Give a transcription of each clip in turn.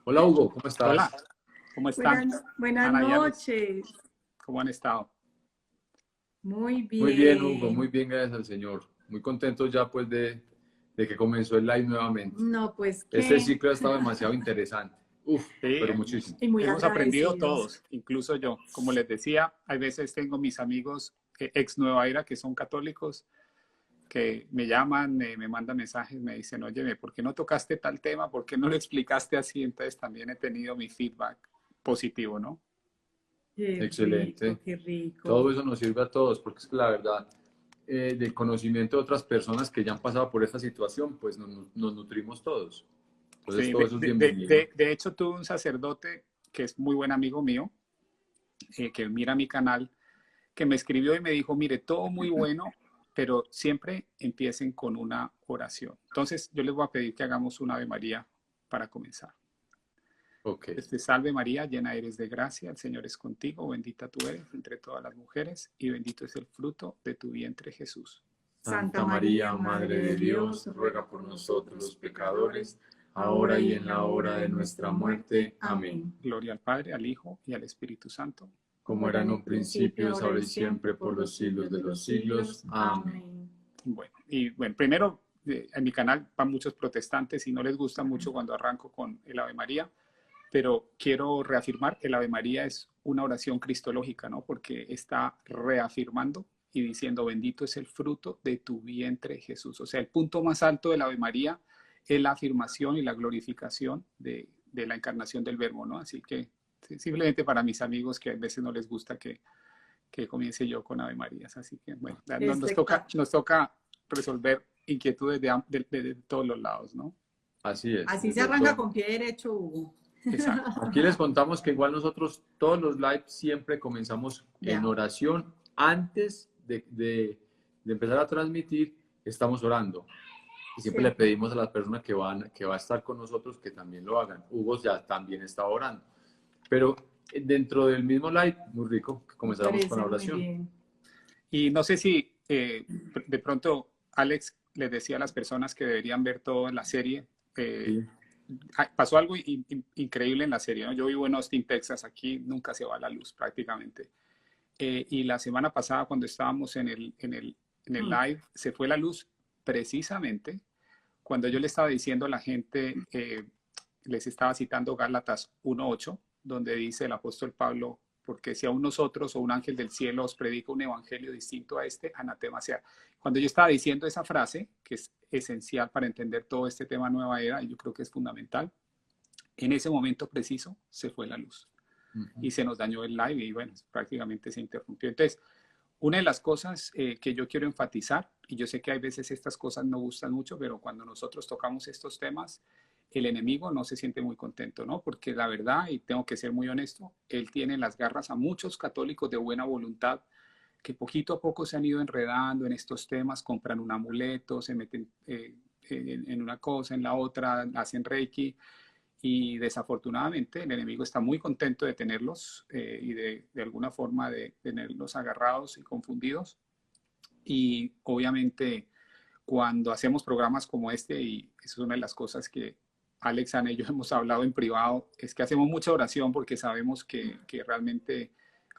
Hola Hugo, ¿cómo Hola, estás? ¿cómo están? Buenas Ana y Alex, noches. ¿cómo han estado? Muy Muy bien, Hugo, bien. muy bien, gracias al Señor. Muy contento ya pues de que comenzó el live nuevamente. No, pues Este qué. ciclo ha estado demasiado interesante. Uf, Sí, pero muchísimo. Y muy hemos aprendido agradecidos. todos, incluso yo. Como les decía, hay veces tengo mis amigos ex Nueva Era que son católicos, que me llaman, me mandan mensajes, me dicen, oye, ¿por qué no tocaste tal tema? ¿Por qué no lo explicaste así? Entonces también he tenido mi feedback positivo, ¿no? Qué rico, Excelente. qué rico. Todo eso nos sirve a todos, porque es que la verdad, del conocimiento de otras personas que ya han pasado por esta situación, pues nos nutrimos todos. Entonces Sí, todo eso es bienvenido. de hecho tuve un sacerdote que es muy buen amigo mío, que mira mi canal, que me escribió y me dijo, mire, todo muy bueno, pero siempre empiecen con una oración. Entonces, yo les voy a pedir que hagamos una Ave María para comenzar. Ok. Este salve María, llena eres de gracia, el Señor es contigo, bendita tú eres entre todas las mujeres y bendito es el fruto de tu vientre Jesús. Santa Santa María, María, Madre Madre de de Dios, Dios, ruega ruega por por nosotros nosotros los los pecadores, pecadores, ahora ahora y y en en la la hora hora de de nuestra nuestra muerte. muerte. Amén. Amén. Gloria al Padre, al Hijo y al Espíritu Santo. Como Como era era en en el un principio, principio, es ahora ahora y y siempre, siempre, por por los los siglos siglos de de los los siglos. siglos. Amén. Amén. Bueno, primero, en mi canal van muchos protestantes y no les gusta mucho cuando arranco con el Ave María, pero quiero reafirmar que el Ave María es una oración cristológica, ¿no? Porque está reafirmando y diciendo, bendito es el fruto de tu vientre, Jesús. O sea, el punto más alto del Ave María es la afirmación y la glorificación de la encarnación del Verbo, ¿no? Así que simplemente para mis amigos que a veces no les gusta que comience yo con Ave Marías. Así que, bueno, Espectacular. nos toca resolver inquietudes de todos los lados, ¿no? Así es, Así se desde arranca todo. con pie derecho, Hugo. Exacto. Aquí les contamos que igual nosotros todos los lives siempre comenzamos en Ya. oración. Antes de empezar a transmitir, estamos orando. Y siempre le Cierto. pedimos a las personas que va a estar con nosotros que también lo hagan. Hugo ya también está orando. Pero dentro del mismo live, muy rico, que Me comenzáramos con parece la muy oración. bien. Y no sé si de pronto Alex les decía a las personas que deberían ver toda la serie. eh, Sí. Pasó algo increíble en la serie, ¿no? Yo vivo en Austin, Texas, aquí nunca se va la luz prácticamente. Y la semana pasada cuando estábamos en el Mm. live, se fue la luz precisamente cuando yo le estaba diciendo a la gente, les estaba citando Gálatas 1:8, donde dice el apóstol Pablo, porque si aún nosotros o un ángel del cielo os predica un evangelio distinto a este, anatema sea. Cuando yo estaba diciendo esa frase, que es esencial para entender todo este tema nueva era, y yo creo que es fundamental, en ese momento preciso se fue la luz Ujú. y se nos dañó el live y bueno, prácticamente se interrumpió. Entonces, una de las cosas que yo quiero enfatizar, y yo sé que hay veces estas cosas no gustan mucho, pero cuando nosotros tocamos estos temas, el enemigo no se siente muy contento, ¿no? Porque la verdad, y tengo que ser muy honesto, él tiene las garras a muchos católicos de buena voluntad que poquito a poco se han ido enredando en estos temas, compran un amuleto, se meten en una cosa, en la otra, hacen reiki, y desafortunadamente el enemigo está muy contento de tenerlos y de alguna forma de tenerlos agarrados y confundidos. Y obviamente cuando hacemos programas como este, y eso es una de las cosas que Alex, Ana y yo hemos hablado en privado, es que hacemos mucha oración porque sabemos que realmente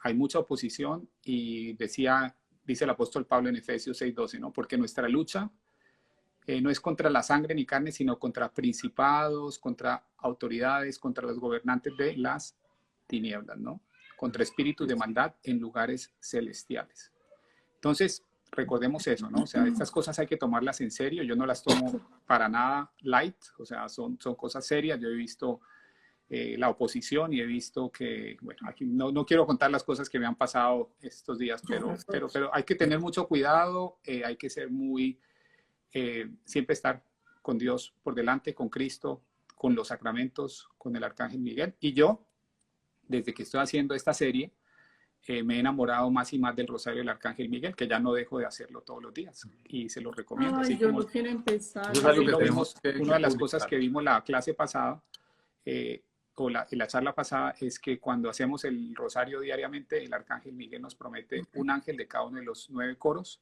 hay mucha oposición y dice el apóstol Pablo en Efesios 6:12, ¿no? Porque nuestra lucha no es contra la sangre ni carne, sino contra principados, contra autoridades, contra los gobernantes de las tinieblas, ¿no? Contra espíritus de maldad en lugares celestiales. Entonces, recordemos eso, ¿no? O sea, estas cosas hay que tomarlas en serio. Yo no las tomo para nada light, o sea, son cosas serias. Yo he visto la oposición y he visto que, bueno, aquí no quiero contar las cosas que me han pasado estos días, pero hay que tener mucho cuidado, hay que ser muy siempre estar con Dios por delante, con Cristo, con los sacramentos, con el Arcángel Miguel. Y yo, desde que estoy haciendo esta serie, me he enamorado más y más del Rosario del Arcángel Miguel, que ya no dejo de hacerlo todos los días y se lo recomiendo. Ay, yo lo quiero empezar. Eso es algo Así que lo tenemos vimos, que una de las cosas publicar. que vimos la clase pasada eh, la charla pasada es que cuando hacemos el Rosario diariamente, el Arcángel Miguel nos promete un ángel de cada uno de los 9 coros.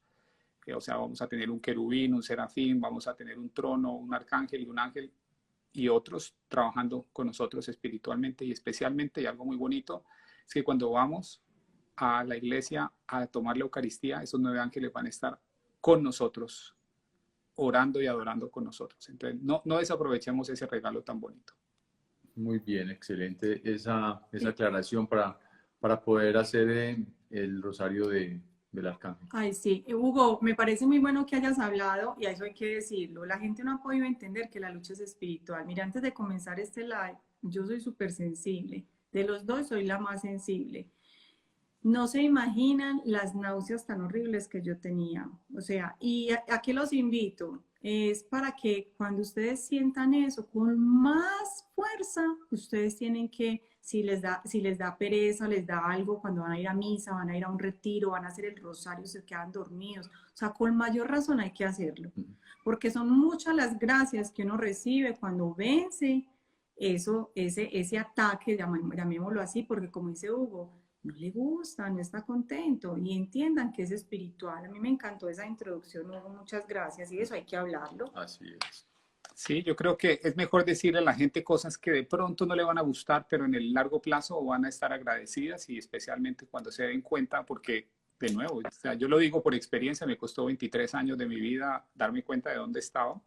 O sea, vamos a tener un querubín, un serafín, vamos a tener un trono, un arcángel y un ángel y otros trabajando con nosotros espiritualmente y especialmente, y algo muy bonito, es que cuando vamos a la iglesia a tomar la Eucaristía, esos 9 ángeles van a estar con nosotros, orando y adorando con nosotros. Entonces, no desaprovechemos ese regalo tan bonito. Muy bien, excelente esa aclaración para poder hacer el rosario del Arcángel. Ay, sí. Hugo, me parece muy bueno que hayas hablado y a eso hay que decirlo. La gente no ha podido entender que la lucha es espiritual. Mira, antes de comenzar este live, yo soy súper sensible. De los dos soy la más sensible. No se imaginan las náuseas tan horribles que yo tenía. O sea, y a qué los invito. Es para que cuando ustedes sientan eso con más fuerza, ustedes tienen que, si les da pereza, les da algo, cuando van a ir a misa, van a ir a un retiro, van a hacer el rosario, se quedan dormidos. O sea, con mayor razón hay que hacerlo. Porque son muchas las gracias que uno recibe cuando vence ese ataque, llamémoslo así, porque como dice Hugo, no le gusta, no está contento y entiendan que es espiritual. A mí me encantó esa introducción, Hugo, muchas gracias y eso hay que hablarlo. Así es. Sí, yo creo que es mejor decirle a la gente cosas que de pronto no le van a gustar, pero en el largo plazo van a estar agradecidas y especialmente cuando se den cuenta, porque de nuevo, o sea, yo lo digo por experiencia, me costó 23 años de mi vida darme cuenta de dónde estaba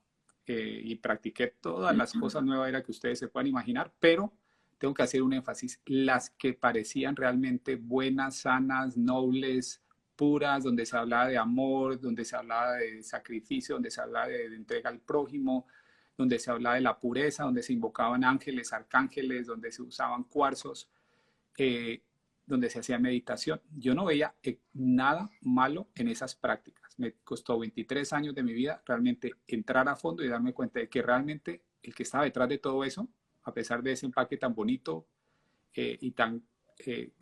y practiqué todas las cosas nuevas era que ustedes se puedan imaginar, pero tengo que hacer un énfasis, las que parecían realmente buenas, sanas, nobles, puras, donde se hablaba de amor, donde se hablaba de sacrificio, donde se hablaba de entrega al prójimo, donde se hablaba de la pureza, donde se invocaban ángeles, arcángeles, donde se usaban cuarzos, donde se hacía meditación. Yo no veía nada malo en esas prácticas. Me costó 23 años de mi vida realmente entrar a fondo y darme cuenta de que realmente el que estaba detrás de todo eso, a pesar de ese empaque tan bonito y tan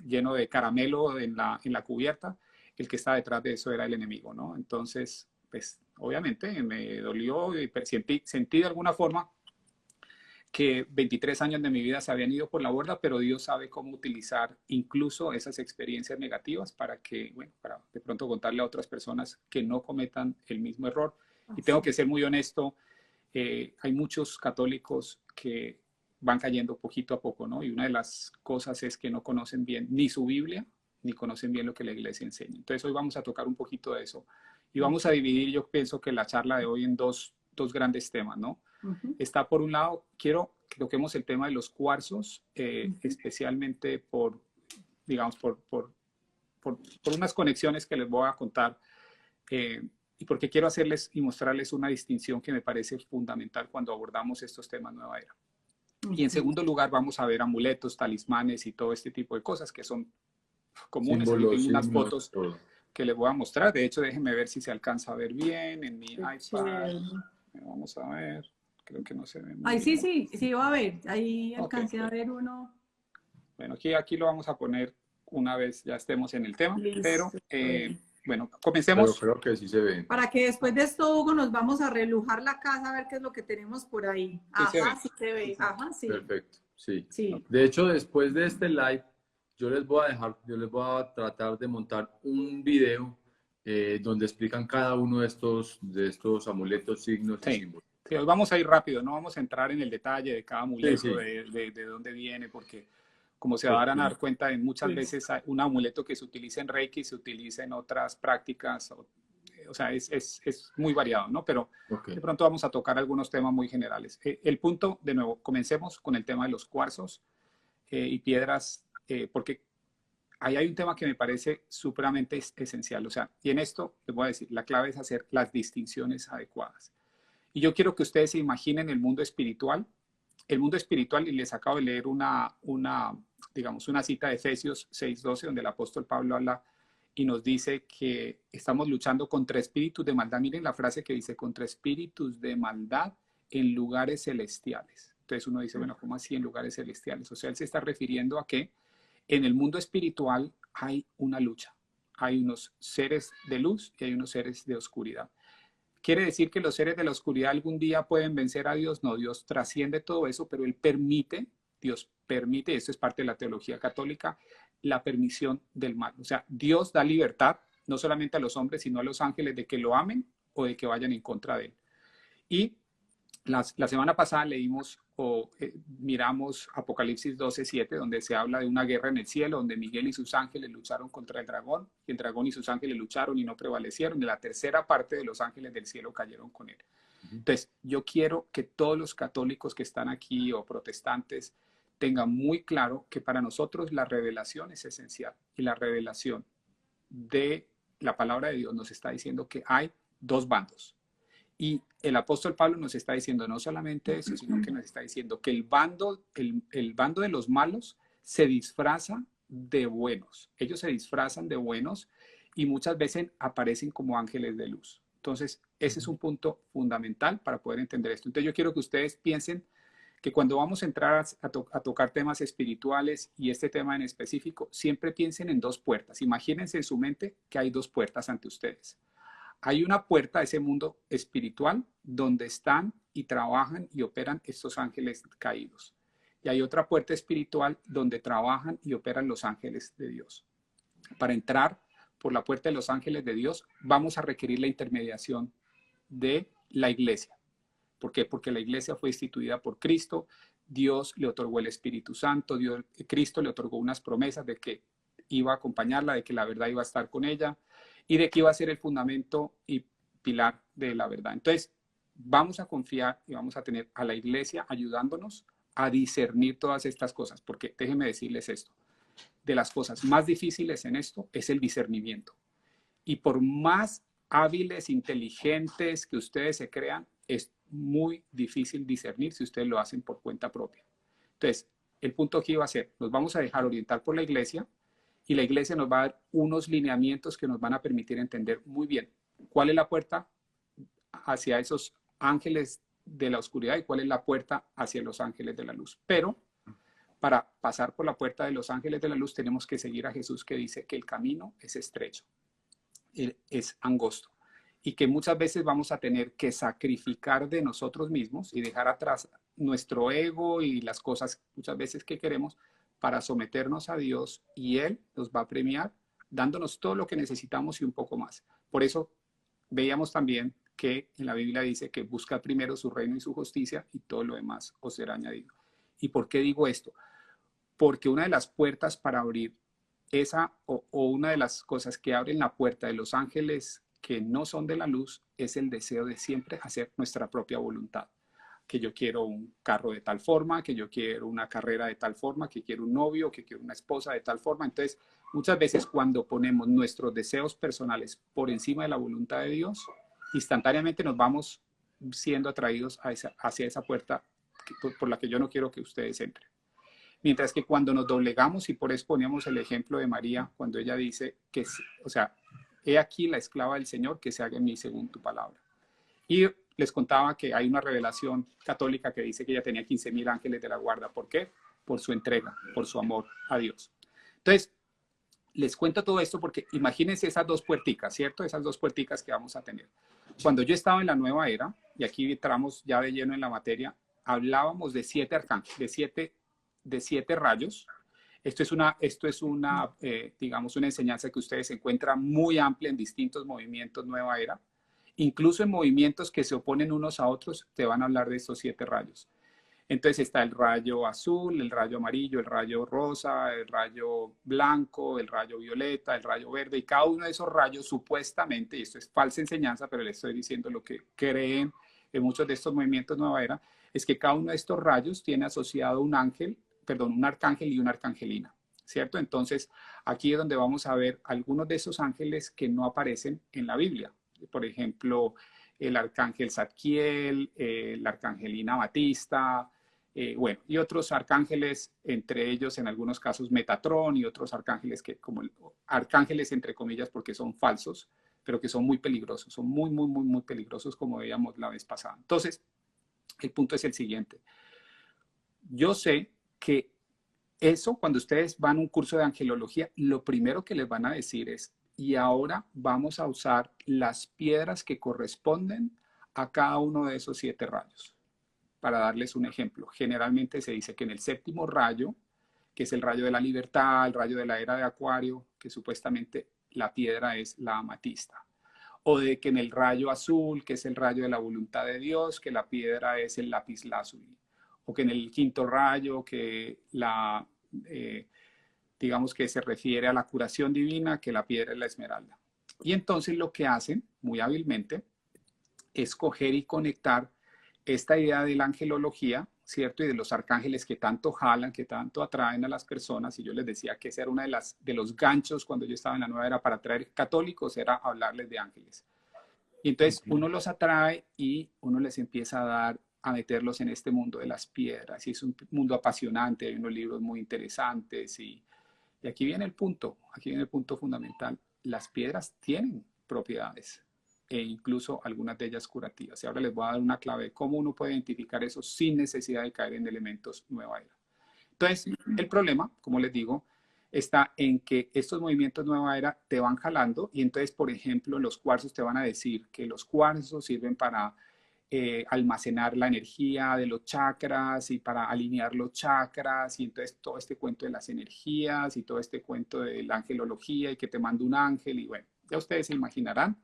lleno de caramelo en la cubierta, el que estaba detrás de eso era el enemigo, ¿no? Entonces, pues, obviamente me dolió y sentí de alguna forma que 23 años de mi vida se habían ido por la borda, pero Dios sabe cómo utilizar incluso esas experiencias negativas para que, bueno, para de pronto contarle a otras personas que no cometan el mismo error. Y tengo que ser muy honesto, hay muchos católicos que van cayendo poquito a poco, ¿no? Y una de las cosas es que no conocen bien ni su Biblia, ni conocen bien lo que la iglesia enseña. Entonces hoy vamos a tocar un poquito de eso. Y vamos a dividir, yo pienso que la charla de hoy en dos grandes temas, ¿no? Está por un lado, quiero que toquemos el tema de los cuarzos, especialmente por, digamos, por unas conexiones que les voy a contar y porque quiero hacerles y mostrarles una distinción que me parece fundamental cuando abordamos estos temas nueva era. Y en segundo lugar vamos a ver amuletos, talismanes y todo este tipo de cosas que son comunes. Aquí tengo unas fotos que les voy a mostrar. De hecho, déjenme ver si se alcanza a ver bien en mi iPad. Vamos a ver. Creo que no se ve muy bien. Sí, va a ver. Ahí alcancé a ver uno. Bueno, aquí lo vamos a poner una vez ya estemos en el tema. Listo. Pero, bueno, comencemos. Pero creo que sí se ve. Para que después de esto, Hugo, nos vamos a relujar la casa a ver qué es lo que tenemos por ahí. Ajá, sí se ve. Ajá, sí. Perfecto, sí. Sí. De hecho, después de este live, yo les voy a tratar de montar un video donde explican cada uno de estos amuletos, signos y símbolos. Sí, hoy vamos a ir rápido, no vamos a entrar en el detalle de cada amuleto, de dónde viene, porque como se van a dar cuenta, muchas veces hay un amuleto que se utiliza en Reiki, se utiliza en otras prácticas, o sea, es muy variado, ¿no? Pero de pronto vamos a tocar algunos temas muy generales. El punto, de nuevo, comencemos con el tema de los cuarzos y piedras, porque ahí hay un tema que me parece supremamente esencial, o sea, y en esto les voy a decir, la clave es hacer las distinciones adecuadas. Y yo quiero que ustedes se imaginen el mundo espiritual, y les acabo de leer una cita de Efesios 6:12, donde el apóstol Pablo habla y nos dice que estamos luchando contra espíritus de maldad. Miren la frase que dice, contra espíritus de maldad en lugares celestiales. Entonces uno dice, bueno, ¿cómo así en lugares celestiales? O sea, él se está refiriendo a que en el mundo espiritual hay una lucha. Hay unos seres de luz y hay unos seres de oscuridad. ¿Quiere decir que los seres de la oscuridad algún día pueden vencer a Dios? No, Dios trasciende todo eso, pero Dios permite, esto es parte de la teología católica, la permisión del mal. O sea, Dios da libertad, no solamente a los hombres, sino a los ángeles, de que lo amen o de que vayan en contra de él. Y La semana pasada leímos o miramos Apocalipsis 12:7, donde se habla de una guerra en el cielo, donde Miguel y sus ángeles lucharon contra el dragón, y el dragón y sus ángeles lucharon y no prevalecieron, y la tercera parte de los ángeles del cielo cayeron con él. Entonces, yo quiero que todos los católicos que están aquí o protestantes tengan muy claro que para nosotros la revelación es esencial, y la revelación de la palabra de Dios nos está diciendo que hay dos bandos. Y el apóstol Pablo nos está diciendo no solamente eso, sino que nos está diciendo que el bando de los malos se disfraza de buenos. Ellos se disfrazan de buenos y muchas veces aparecen como ángeles de luz. Entonces, ese es un punto fundamental para poder entender esto. Entonces, yo quiero que ustedes piensen que cuando vamos a entrar a tocar temas espirituales y este tema en específico, siempre piensen en dos puertas. Imagínense en su mente que hay dos puertas ante ustedes. Hay una puerta a ese mundo espiritual donde están y trabajan y operan estos ángeles caídos. Y hay otra puerta espiritual donde trabajan y operan los ángeles de Dios. Para entrar por la puerta de los ángeles de Dios, vamos a requerir la intermediación de la iglesia. ¿Por qué? Porque la iglesia fue instituida por Cristo, Dios le otorgó el Espíritu Santo, Cristo le otorgó unas promesas de que iba a acompañarla, de que la verdad iba a estar con ella y de que iba a ser el fundamento y pilar de la verdad. Entonces, vamos a confiar y vamos a tener a la iglesia ayudándonos a discernir todas estas cosas, porque déjenme decirles esto, de las cosas más difíciles en esto es el discernimiento. Y por más hábiles, inteligentes que ustedes se crean, es muy difícil discernir si ustedes lo hacen por cuenta propia. Entonces, el punto aquí va a ser, nos vamos a dejar orientar por la iglesia y la iglesia nos va a dar unos lineamientos que nos van a permitir entender muy bien cuál es la puerta hacia esos ángeles de la oscuridad y cuál es la puerta hacia los ángeles de la luz. Pero para pasar por la puerta de los ángeles de la luz tenemos que seguir a Jesús, que dice que el camino es estrecho, es angosto, y que muchas veces vamos a tener que sacrificar de nosotros mismos y dejar atrás nuestro ego y las cosas muchas veces que queremos para someternos a Dios, y Él nos va a premiar dándonos todo lo que necesitamos y un poco más. Por eso veíamos también que en la Biblia dice que busca primero su reino y su justicia y todo lo demás os será añadido. ¿Y por qué digo esto? Porque una de las puertas para abrir esa o una de las cosas que abren la puerta de los ángeles que no son de la luz es el deseo de siempre hacer nuestra propia voluntad. Que yo quiero un carro de tal forma, que yo quiero una carrera de tal forma, que quiero un novio, que quiero una esposa de tal forma. Entonces, muchas veces cuando ponemos nuestros deseos personales por encima de la voluntad de Dios, instantáneamente nos vamos siendo atraídos hacia esa puerta por la que yo no quiero que ustedes entren. Mientras que cuando nos doblegamos, y por eso poníamos el ejemplo de María, cuando ella dice que, o sea, he aquí la esclava del Señor, que se haga en mí según tu palabra. Y les contaba que hay una revelación católica que dice que ella tenía 15,000 ángeles de la guarda. ¿Por qué? Por su entrega, por su amor a Dios. Entonces, les cuento todo esto porque imagínense esas dos puerticas, ¿cierto? Esas dos puerticas que vamos a tener. Cuando yo estaba en la nueva era, y aquí entramos ya de lleno en la materia, hablábamos de 7 arcángeles, de siete rayos. Esto es una digamos, una enseñanza que ustedes encuentran muy amplia en distintos movimientos nueva era. Incluso en movimientos que se oponen unos a otros, te van a hablar de estos 7 rayos. Entonces está el rayo azul, el rayo amarillo, el rayo rosa, el rayo blanco, el rayo violeta, el rayo verde, y cada uno de esos rayos supuestamente, y esto es falsa enseñanza, pero les estoy diciendo lo que creen en muchos de estos movimientos nueva era, es que cada uno de estos rayos tiene asociado un arcángel y una arcangelina, ¿cierto? Entonces aquí es donde vamos a ver algunos de esos ángeles que no aparecen en la Biblia. Por ejemplo, el arcángel Zadkiel, la arcangelina Batista, bueno, y otros arcángeles, entre ellos en algunos casos Metatrón y otros arcángeles que como arcángeles entre comillas porque son falsos, pero que son muy peligrosos, son muy, muy, muy, muy peligrosos como veíamos la vez pasada. Entonces, el punto es el siguiente. Yo sé que eso, cuando ustedes van a un curso de angelología, lo primero que les van a decir es, y ahora vamos a usar las piedras que corresponden a cada uno de esos 7 rayos. Para darles un ejemplo, generalmente se dice que en el 7º rayo, que es el rayo de la libertad, el rayo de la era de Acuario, que supuestamente la piedra es la amatista. o de que en el rayo azul, que es el rayo de la voluntad de Dios, que la piedra es el lapislázuli, o que en el quinto rayo, que digamos que se refiere a la curación divina, que la piedra es la esmeralda. Y entonces lo que hacen, muy hábilmente, es coger y conectar esta idea de la angelología, ¿cierto? Y de los arcángeles que tanto jalan, que tanto atraen a las personas. Y yo les decía que ese era uno de los ganchos cuando yo estaba en la nueva era para atraer católicos, era hablarles de ángeles. Y entonces uno los atrae y uno les empieza a meterlos en este mundo de las piedras. Y es un mundo apasionante, hay unos libros muy interesantes. Y aquí viene el punto fundamental. Las piedras tienen propiedades e incluso algunas de ellas curativas. Y ahora les voy a dar una clave de cómo uno puede identificar eso sin necesidad de caer en elementos nueva era. Entonces, el problema, como les digo, está en que estos movimientos nueva era te van jalando y entonces, por ejemplo, los cuarzos te van a decir que los cuarzos sirven para almacenar la energía de los chakras y para alinear los chakras y entonces todo este cuento de las energías y todo este cuento de la angelología y que te manda un ángel y bueno, ya ustedes se imaginarán.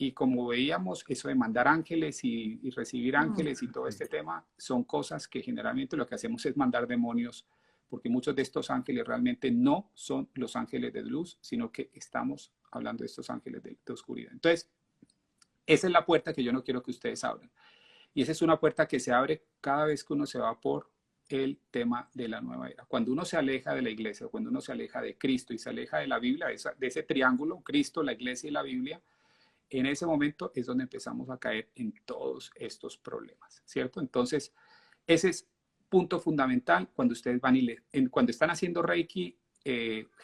Y como veíamos, eso de mandar ángeles y recibir ángeles y todo este tema son cosas que generalmente lo que hacemos es mandar demonios, porque muchos de estos ángeles realmente no son los ángeles de luz, sino que estamos hablando de estos ángeles de oscuridad. Entonces, esa es la puerta que yo no quiero que ustedes abran. Y esa es una puerta que se abre cada vez que uno se va por el tema de la nueva era. Cuando uno se aleja de la iglesia, cuando uno se aleja de Cristo y se aleja de la Biblia, de ese triángulo, Cristo, la iglesia y la Biblia, en ese momento es donde empezamos a caer en todos estos problemas, ¿cierto? Entonces, ese es punto fundamental cuando ustedes van cuando están haciendo Reiki,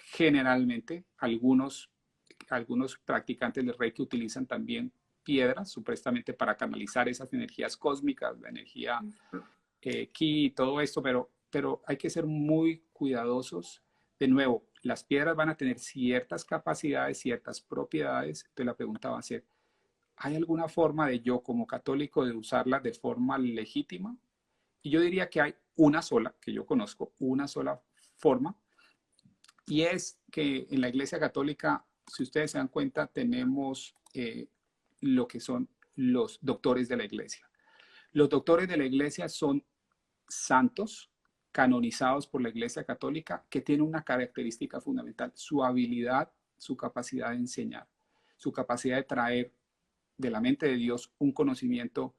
generalmente algunos practicantes de Reiki utilizan también piedras, supuestamente para canalizar esas energías cósmicas, la energía ki y todo esto, pero hay que ser muy cuidadosos. De nuevo, las piedras van a tener ciertas capacidades, ciertas propiedades. Entonces la pregunta va a ser, ¿hay alguna forma de yo como católico de usarlas de forma legítima? Y yo diría que hay una sola, que yo conozco, una sola forma. Y es que en la Iglesia Católica, si ustedes se dan cuenta, tenemos lo que son los doctores de la Iglesia. Los doctores de la Iglesia son santos canonizados por la Iglesia Católica que tienen una característica fundamental, su habilidad, su capacidad de enseñar, su capacidad de traer de la mente de Dios un conocimiento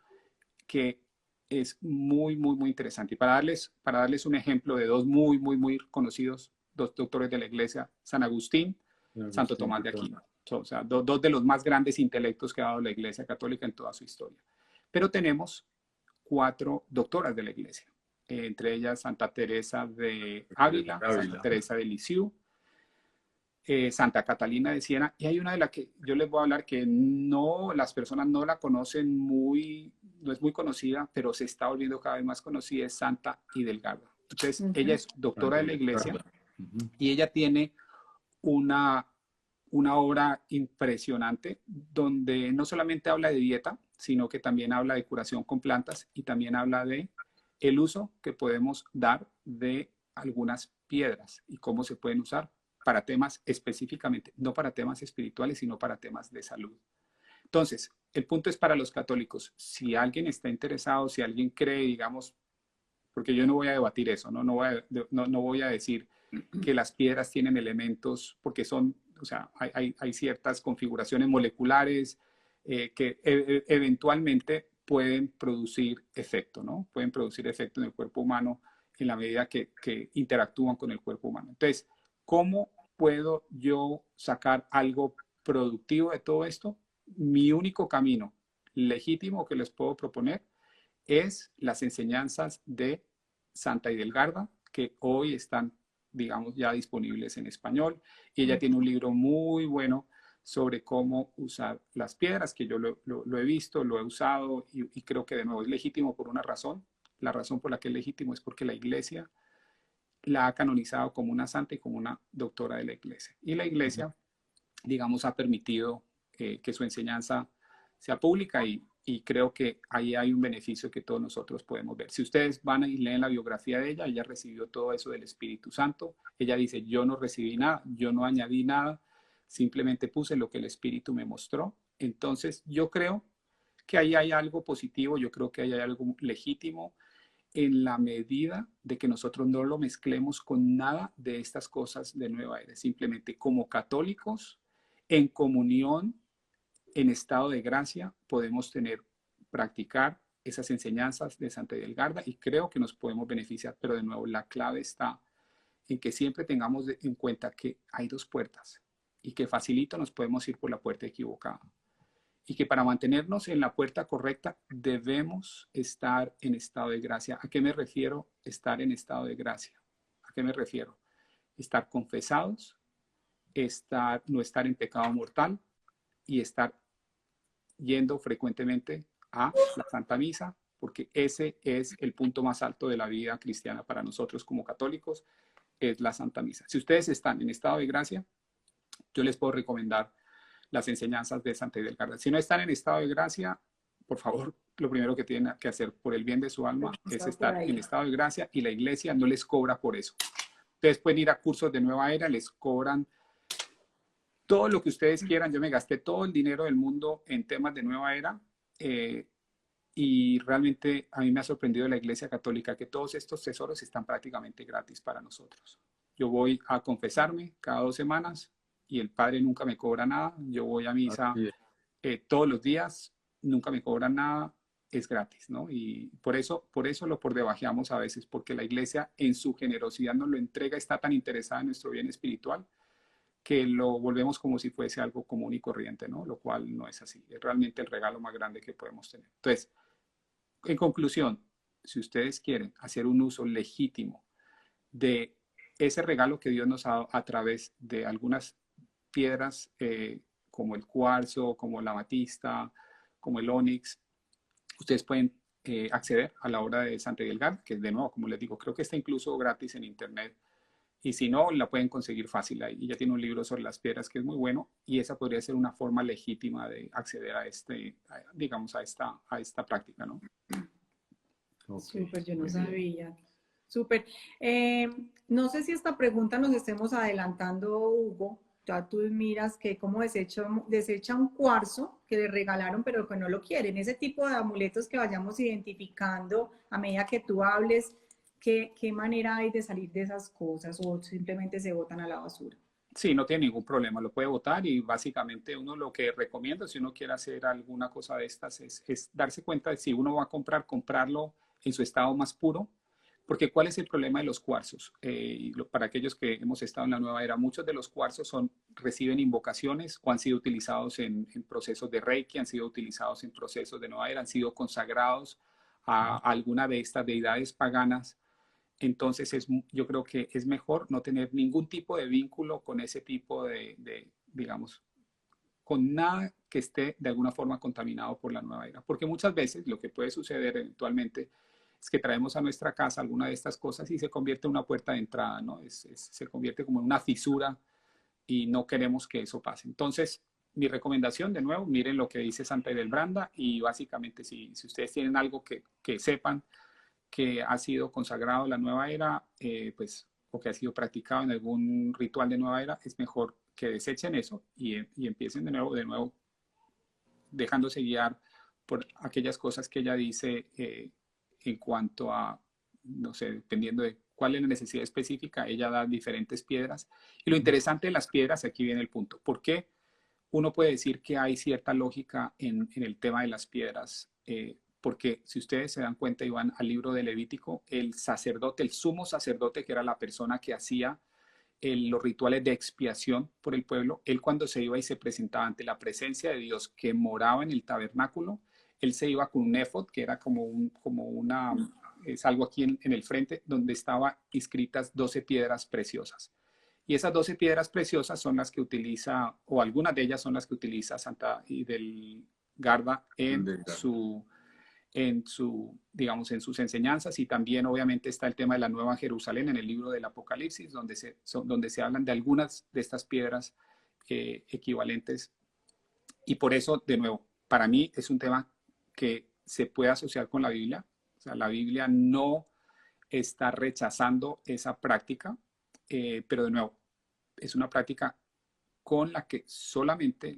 que es muy, muy, muy interesante. Y para darles un ejemplo de dos muy, muy, muy conocidos, dos doctores de la Iglesia, San Agustín, Santo Tomás de Aquino. O sea, dos de los más grandes intelectos que ha dado la Iglesia Católica en toda su historia. Pero tenemos 4 doctoras de la Iglesia, entre ellas Santa Teresa de Ávila, Santa Teresa de Lisieux, Santa Catalina de Siena, y hay una de la que yo les voy a hablar que no, las personas no la conocen no es muy conocida, pero se está volviendo cada vez más conocida, es Santa Hidelgarda. Entonces, ella es doctora de la Iglesia y ella tiene una obra impresionante donde no solamente habla de dieta, sino que también habla de curación con plantas y también habla de el uso que podemos dar de algunas piedras y cómo se pueden usar para temas específicamente, no para temas espirituales, sino para temas de salud. Entonces, el punto es para los católicos, si alguien está interesado, si alguien cree, digamos, porque yo no voy a debatir eso, no voy a decir que las piedras tienen elementos, porque son, o sea, hay ciertas configuraciones moleculares que eventualmente pueden producir efecto, ¿no? Pueden producir efecto en el cuerpo humano en la medida que interactúan con el cuerpo humano. Entonces, ¿cómo puedo yo sacar algo productivo de todo esto? Mi único camino legítimo que les puedo proponer es las enseñanzas de Santa Hidelgarda, que hoy están, digamos, ya disponibles en español. Y ella tiene un libro muy bueno sobre cómo usar las piedras, que yo lo he visto, lo he usado y creo que de nuevo es legítimo por una razón. La razón por la que es legítimo es porque la Iglesia la ha canonizado como una santa y como una doctora de la Iglesia. Y la Iglesia, digamos, ha permitido que su enseñanza sea pública y creo que ahí hay un beneficio que todos nosotros podemos ver. Si ustedes van y leen la biografía de ella, ella recibió todo eso del Espíritu Santo. Ella dice, yo no recibí nada, yo no añadí nada, simplemente puse lo que el Espíritu me mostró Entonces, yo creo que ahí hay algo positivo, yo creo que ahí hay algo legítimo en la medida de que nosotros no lo mezclemos con nada de estas cosas de nueva era. Simplemente como católicos, en comunión, en estado de gracia, podemos practicar esas enseñanzas de Santa Edelgarda y creo que nos podemos beneficiar, pero de nuevo la clave está en que siempre tengamos en cuenta que hay dos puertas y que facilito nos podemos ir por la puerta equivocada y que para mantenernos en la puerta correcta debemos estar en estado de gracia. ¿A qué me refiero estar en estado de gracia? ¿A qué me refiero? Estar confesados, no estar en pecado mortal y estar yendo frecuentemente a la Santa Misa, porque ese es el punto más alto de la vida cristiana para nosotros como católicos, es la Santa Misa. Si ustedes están en estado de gracia, yo les puedo recomendar las enseñanzas de Santa Edelgarda. Si no están en estado de gracia, por favor, lo primero que tienen que hacer por el bien de su alma es estar en estado de gracia y la iglesia no les cobra por eso. Ustedes pueden ir a cursos de nueva era, les cobran todo lo que ustedes quieran. Yo me gasté todo el dinero del mundo en temas de nueva era y realmente a mí me ha sorprendido la Iglesia Católica que todos estos tesoros están prácticamente gratis para nosotros. Yo voy a confesarme cada 2 semanas y el Padre nunca me cobra nada. Yo voy a misa todos los días, nunca me cobran nada, es gratis, ¿no? Y por eso lo debajeamos a veces, porque la Iglesia en su generosidad nos lo entrega, está tan interesada en nuestro bien espiritual que lo volvemos como si fuese algo común y corriente, ¿no? Lo cual no es así. Es realmente el regalo más grande que podemos tener. Entonces, en conclusión, si ustedes quieren hacer un uso legítimo de ese regalo que Dios nos ha dado a través de algunas piedras como el cuarzo, como la amatista, como el ónix, ustedes pueden acceder a la obra de Santa Edelgarda, que de nuevo, como les digo, creo que está incluso gratis en internet. Y si no, la pueden conseguir fácil ahí. Y ya tiene un libro sobre las piedras que es muy bueno. Y esa podría ser una forma legítima de acceder a digamos, a esta práctica, ¿no? Okay. Súper, yo no sabía. Súper. No sé si esta pregunta nos estemos adelantando, Hugo. Ya tú miras que cómo desecha un cuarzo que le regalaron, pero que no lo quieren. Ese tipo de amuletos que vayamos identificando a medida que tú hables. ¿Qué manera hay de salir de esas cosas o simplemente se botan a la basura? Sí, no tiene ningún problema, lo puede botar y básicamente uno lo que recomienda si uno quiere hacer alguna cosa de estas es darse cuenta de si uno va a comprarlo en su estado más puro, porque ¿cuál es el problema de los cuarzos? Para aquellos que hemos estado en la nueva era, muchos de los cuarzos reciben invocaciones o han sido utilizados en procesos de Reiki, han sido utilizados en procesos de nueva era, han sido consagrados a alguna de estas deidades paganas. Entonces, yo creo que es mejor no tener ningún tipo de vínculo con ese tipo digamos, con nada que esté de alguna forma contaminado por la nueva era. Porque muchas veces lo que puede suceder eventualmente es que traemos a nuestra casa alguna de estas cosas y se convierte en una puerta de entrada, ¿no? Se convierte como en una fisura y no queremos que eso pase. Entonces, mi recomendación, de nuevo, miren lo que dice Santa Edelgarda y básicamente si ustedes tienen algo que sepan que ha sido consagrado la nueva era, pues, o que ha sido practicado en algún ritual de nueva era, es mejor que desechen eso y empiecen de nuevo, dejándose guiar por aquellas cosas que ella dice en cuanto a, no sé, dependiendo de cuál es la necesidad específica, ella da diferentes piedras. Y lo interesante de las piedras, aquí viene el punto, ¿por qué uno puede decir que hay cierta lógica en el tema de las piedras? Porque si ustedes se dan cuenta y van al libro de Levítico, el sacerdote, el sumo sacerdote, que era la persona que hacía los rituales de expiación por el pueblo, él cuando se iba y se presentaba ante la presencia de Dios que moraba en el tabernáculo, él se iba con un éfod, que era es algo aquí en el frente, donde estaban inscritas 12 piedras preciosas. Y esas 12 piedras preciosas son las que utiliza, o algunas de ellas son las que utiliza Santa Edelgarda digamos, en sus enseñanzas, y también obviamente está el tema de la Nueva Jerusalén en el libro del Apocalipsis, donde se hablan de algunas de estas piedras equivalentes. Y por eso, de nuevo, para mí es un tema que se puede asociar con la Biblia. O sea, la Biblia no está rechazando esa práctica, pero de nuevo, es una práctica con la que solamente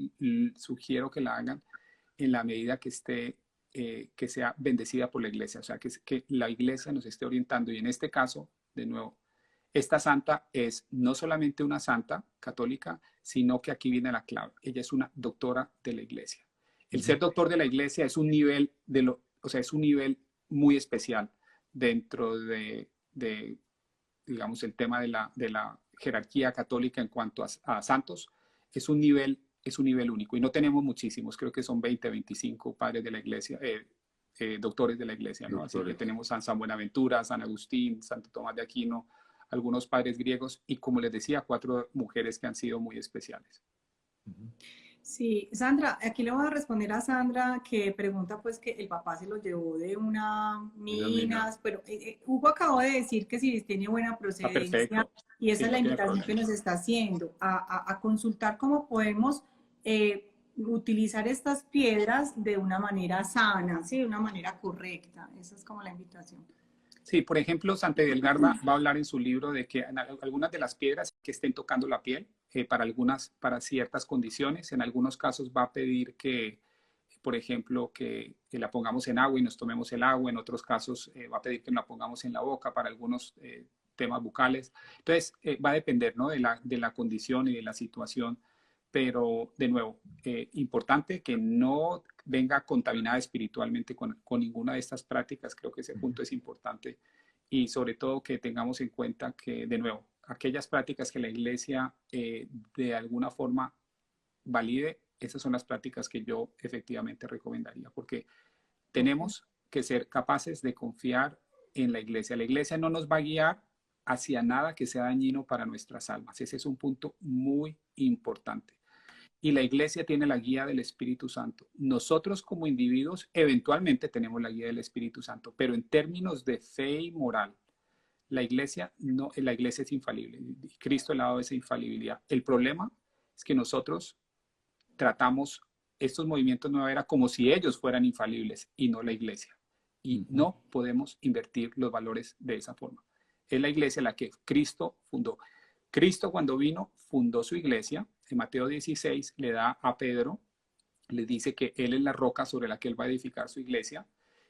sugiero que la hagan en la medida que esté, que sea bendecida por la iglesia, o sea, que la iglesia nos esté orientando. Y en este caso, de nuevo, esta santa es no solamente una santa católica, sino que aquí viene la clave. Ella es una doctora de la iglesia. El ser doctor de la iglesia es un nivel o sea, es un nivel muy especial dentro de digamos, el tema de la jerarquía católica en cuanto a santos. Es un nivel único y no tenemos muchísimos, creo que son 20, 25 padres de la iglesia, doctores de la iglesia, ¿no? Así que tenemos a San Buenaventura, San Agustín, Santo Tomás de Aquino, algunos padres griegos y, como les decía, 4 mujeres que han sido muy especiales. Sí, Sandra, aquí le voy a responder a Sandra que pregunta pues que el papá se lo llevó de una minas, pero Hugo acabó de decir que si tiene buena procedencia y esa sí, es la no invitación que nos está haciendo a consultar cómo podemos utilizar estas piedras de una manera sana, ¿sí? De una manera correcta. Esa es como la invitación. Sí, por ejemplo, Santa Edelgarda va a hablar en su libro de que en algunas de las piedras que estén tocando la piel, para ciertas condiciones, en algunos casos va a pedir que, por ejemplo, que la pongamos en agua y nos tomemos el agua, en otros casos va a pedir que la pongamos en la boca para algunos temas bucales. Entonces, va a depender, ¿no? de la condición y de la situación, pero de nuevo, importante que no venga contaminada espiritualmente con ninguna de estas prácticas. Creo que ese punto es importante y sobre todo que tengamos en cuenta que, de nuevo, aquellas prácticas que la iglesia de alguna forma valide, esas son las prácticas que yo efectivamente recomendaría, porque tenemos que ser capaces de confiar en la iglesia. La iglesia no nos va a guiar hacia nada que sea dañino para nuestras almas. Ese es un punto muy importante. Y la iglesia tiene la guía del Espíritu Santo. Nosotros como individuos eventualmente tenemos la guía del Espíritu Santo, pero en términos de fe y moral, la iglesia es infalible. Cristo le ha dado esa infalibilidad. El problema es que nosotros tratamos estos movimientos nueva era como si ellos fueran infalibles y no la iglesia. Y no podemos invertir los valores de esa forma. Es la iglesia la que Cristo fundó. Cristo, cuando vino, fundó su iglesia. En Mateo 16 le da a Pedro, le dice que él es la roca sobre la que él va a edificar su iglesia.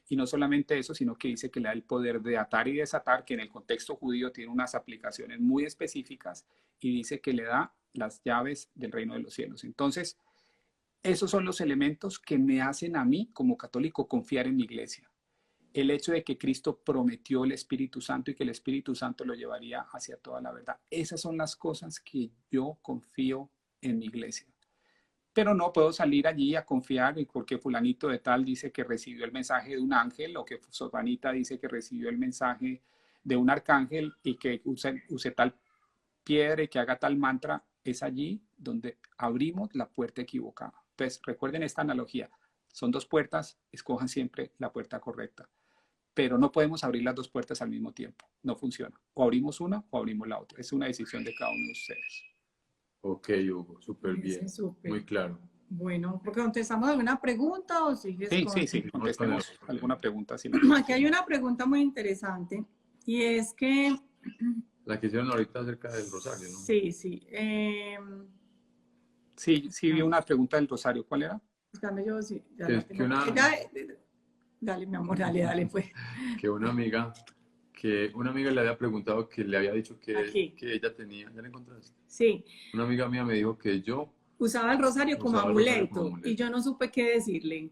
Y no solamente eso, sino que dice que le da el poder de atar y desatar, que en el contexto judío tiene unas aplicaciones muy específicas, y dice que le da las llaves del reino de los cielos. Entonces, esos son los elementos que me hacen a mí, como católico, confiar en mi iglesia. El hecho de que Cristo prometió el Espíritu Santo y que el Espíritu Santo lo llevaría hacia toda la verdad. Esas son las cosas que yo confío en mi iglesia. Pero no puedo salir allí a confiar porque fulanito de tal dice que recibió el mensaje de un ángel, o que sotanita dice que recibió el mensaje de un arcángel y que use tal piedra y que haga tal mantra. Es allí donde abrimos la puerta equivocada. Entonces, recuerden esta analogía. Son 2 puertas, escojan siempre la puerta correcta. Pero no podemos abrir las 2 puertas al mismo tiempo. No funciona. O abrimos una o abrimos la otra. Es una decisión de cada uno de ustedes. Ok, Hugo, súper bien. Muy claro. Bueno, porque contestamos alguna pregunta o sigues Sí, contestemos alguna pregunta. Si Aquí hay una pregunta muy interesante y es que... La que hicieron ahorita acerca del rosario, ¿no? Sí. Sí, vi una pregunta del rosario. ¿Cuál era? Dame yo, sí. Dale, mi amor, dale, pues. Que una amiga le había preguntado, que le había dicho que ella tenía, ¿ya la encontraste? Sí. Una amiga mía me dijo que yo usaba el rosario como amuleto y yo no supe qué decirle.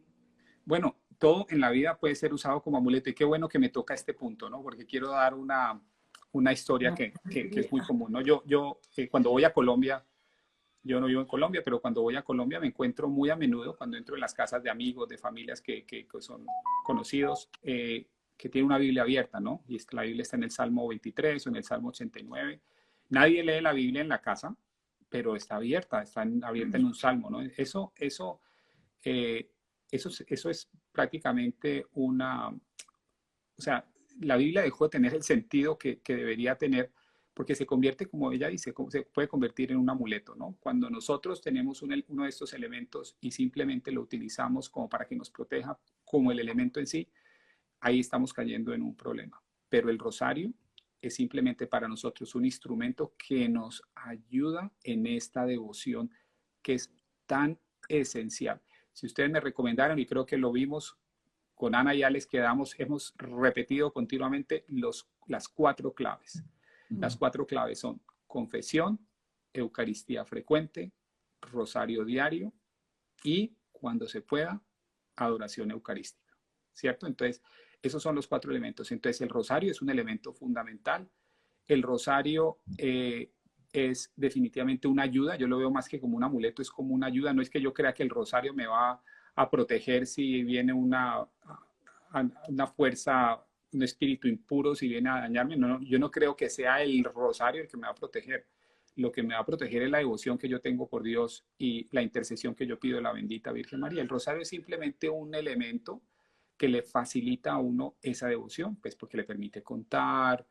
Bueno, todo en la vida puede ser usado como amuleto y qué bueno que me toca este punto, ¿no? Porque quiero dar una historia que es muy común, ¿no? Yo cuando voy a Colombia, yo no vivo en Colombia, pero cuando voy a Colombia me encuentro muy a menudo, cuando entro en las casas de amigos, de familias que son conocidos, que tienen una Biblia abierta, ¿no? Y es que la Biblia está en el Salmo 23 o en el Salmo 89. Nadie lee la Biblia en la casa, pero está abierta en un salmo, ¿no? Eso es prácticamente o sea, la Biblia dejó de tener el sentido que debería tener, porque se convierte, como ella dice, se puede convertir en un amuleto, ¿no? Cuando nosotros tenemos uno de estos elementos y simplemente lo utilizamos como para que nos proteja, como el elemento en sí, ahí estamos cayendo en un problema. Pero el rosario es simplemente para nosotros un instrumento que nos ayuda en esta devoción que es tan esencial. Si ustedes me recomendaron, y creo que lo vimos con Ana, ya les quedamos, hemos repetido continuamente las 4 claves. Las 4 claves son confesión, Eucaristía frecuente, rosario diario y, cuando se pueda, adoración eucarística, ¿cierto? Entonces, esos son los 4 elementos. Entonces, el rosario es un elemento fundamental. El rosario es definitivamente una ayuda. Yo lo veo más que como un amuleto, es como una ayuda. No es que yo crea que el rosario me va a proteger si viene una fuerza, un espíritu impuro, si viene a dañarme. No, yo no creo que sea el rosario el que me va a proteger. Lo que me va a proteger es la devoción que yo tengo por Dios y la intercesión que yo pido a la bendita Virgen María. El rosario es simplemente un elemento que le facilita a uno esa devoción, pues porque le permite contar.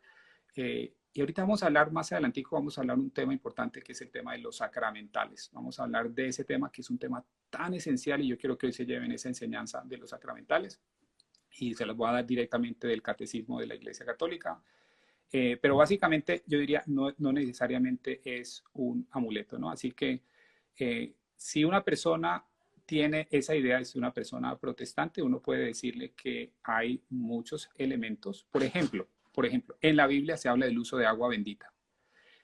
Y ahorita vamos a hablar, más adelantico, vamos a hablar un tema importante que es el tema de los sacramentales. Vamos a hablar de ese tema que es un tema tan esencial y yo quiero que hoy se lleven esa enseñanza de los sacramentales y se los voy a dar directamente del Catecismo de la Iglesia Católica. Pero básicamente yo diría, no necesariamente es un amuleto, ¿no? Así que si una persona tiene esa idea, es una persona protestante, uno puede decirle que hay muchos elementos. Por ejemplo, en la Biblia se habla del uso de agua bendita.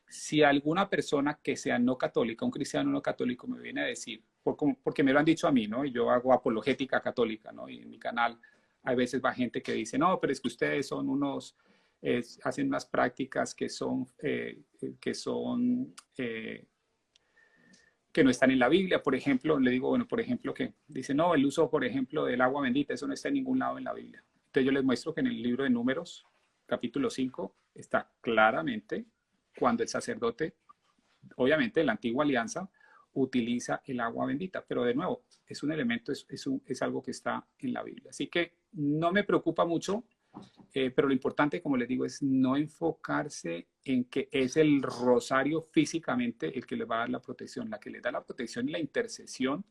Si alguna persona que sea no católica, un cristiano no católico, me viene a decir, porque me lo han dicho a mí, ¿no? Y yo hago apologética católica, ¿no? Y en mi canal hay veces va gente que dice, no, pero es que ustedes son unos, hacen unas prácticas que no están en la Biblia. Por ejemplo, le digo, bueno, por ejemplo, que dice, no, el uso, por ejemplo, del agua bendita, eso no está en ningún lado en la Biblia. Entonces yo les muestro que en el libro de Números, capítulo 5, está claramente cuando el sacerdote, obviamente en la antigua alianza, utiliza el agua bendita, pero de nuevo, es un elemento, es algo que está en la Biblia. Así que no me preocupa mucho, pero lo importante, como les digo, es no enfocarse en que es el rosario físicamente el que le va a dar la protección. La que le da la protección y la intercesión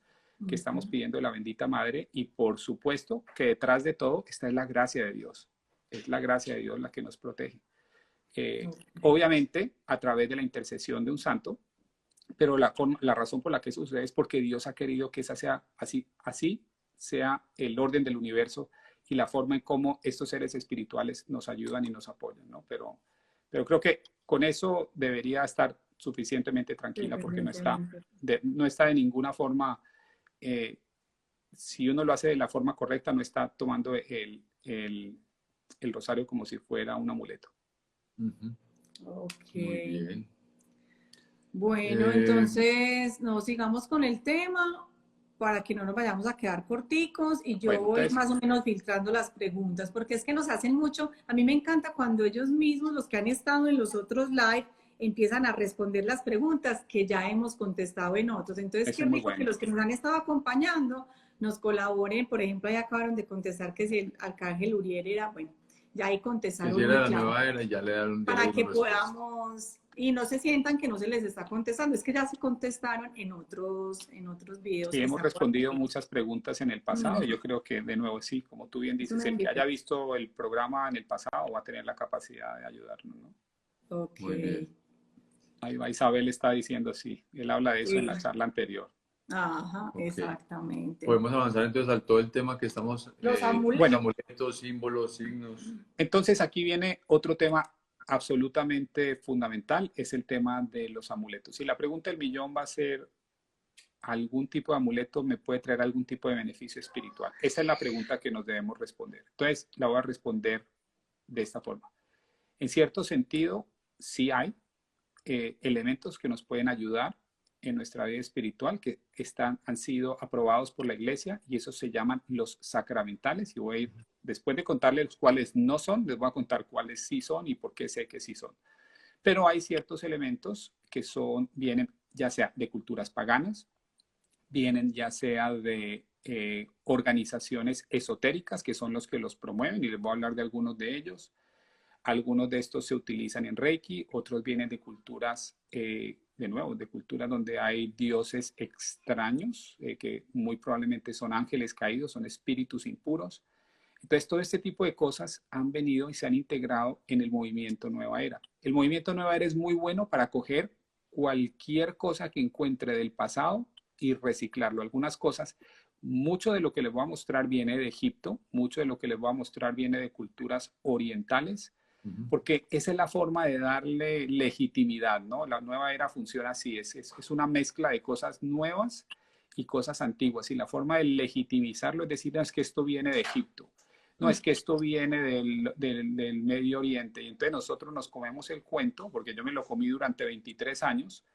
que estamos pidiendo de la bendita Madre, y por supuesto que detrás de todo está la gracia de Dios. Es la gracia de Dios la que nos protege. Obviamente a través de la intercesión de un santo, pero la razón por la que eso sucede es porque Dios ha querido que esa sea así sea el orden del universo y la forma en cómo estos seres espirituales nos ayudan y nos apoyan, ¿no? Pero creo que con eso debería estar suficientemente tranquila porque no está de ninguna forma, si uno lo hace de la forma correcta, no está tomando el rosario como si fuera un amuleto. Ok. Muy bien. Bueno, entonces nos sigamos con el tema para que no nos vayamos a quedar corticos y yo voy más o menos filtrando las preguntas, porque es que nos hacen mucho. A mí me encanta cuando ellos mismos, los que han estado en los otros live, empiezan a responder las preguntas que ya hemos contestado en otros. Entonces, qué rico que los que nos han estado acompañando nos colaboren. Por ejemplo, ahí acabaron de contestar que si el arcángel Uriel era, bueno, ya ahí contestaron. Si era la nueva era, ya le dan para que podamos, y no se sientan que no se les está contestando, es que ya se contestaron en otros videos. Sí, hemos respondido muchas preguntas en el pasado. Yo creo que, de nuevo, sí, como tú bien dices, el que haya visto el programa en el pasado va a tener la capacidad de ayudarnos, ¿no? Ok. Ahí va Isabel, está diciendo, sí, él habla de eso en la charla anterior. Ajá, exactamente. Podemos avanzar entonces al todo el tema que estamos... Los amuletos. Bueno, amuletos, símbolos, signos. Entonces aquí viene otro tema absolutamente fundamental, es el tema de los amuletos. Y la pregunta del millón va a ser, ¿algún tipo de amuleto me puede traer algún tipo de beneficio espiritual? Esa es la pregunta que nos debemos responder. Entonces la voy a responder de esta forma. En cierto sentido, sí hay elementos que nos pueden ayudar en nuestra vida espiritual que han sido aprobados por la Iglesia y esos se llaman los sacramentales. Y voy a ir, después de contarles los cuáles no son, les voy a contar cuáles sí son y por qué sé que sí son. Pero hay ciertos elementos que vienen ya sea de culturas paganas, vienen ya sea de organizaciones esotéricas que son los que los promueven y les voy a hablar de algunos de ellos. Algunos de estos se utilizan en Reiki, otros vienen de culturas, de nuevo, de culturas donde hay dioses extraños, que muy probablemente son ángeles caídos, son espíritus impuros. Entonces, todo este tipo de cosas han venido y se han integrado en el movimiento Nueva Era. El movimiento Nueva Era es muy bueno para coger cualquier cosa que encuentre del pasado y reciclarlo. Algunas cosas, mucho de lo que les voy a mostrar viene de Egipto, mucho de lo que les voy a mostrar viene de culturas orientales, porque esa es la forma de darle legitimidad, ¿no? La nueva era funciona así, es una mezcla de cosas nuevas y cosas antiguas, y la forma de legitimizarlo es decir, no, es que esto viene de Egipto, no, es que esto viene del Medio Oriente, y entonces nosotros nos comemos el cuento, porque yo me lo comí durante 23 años,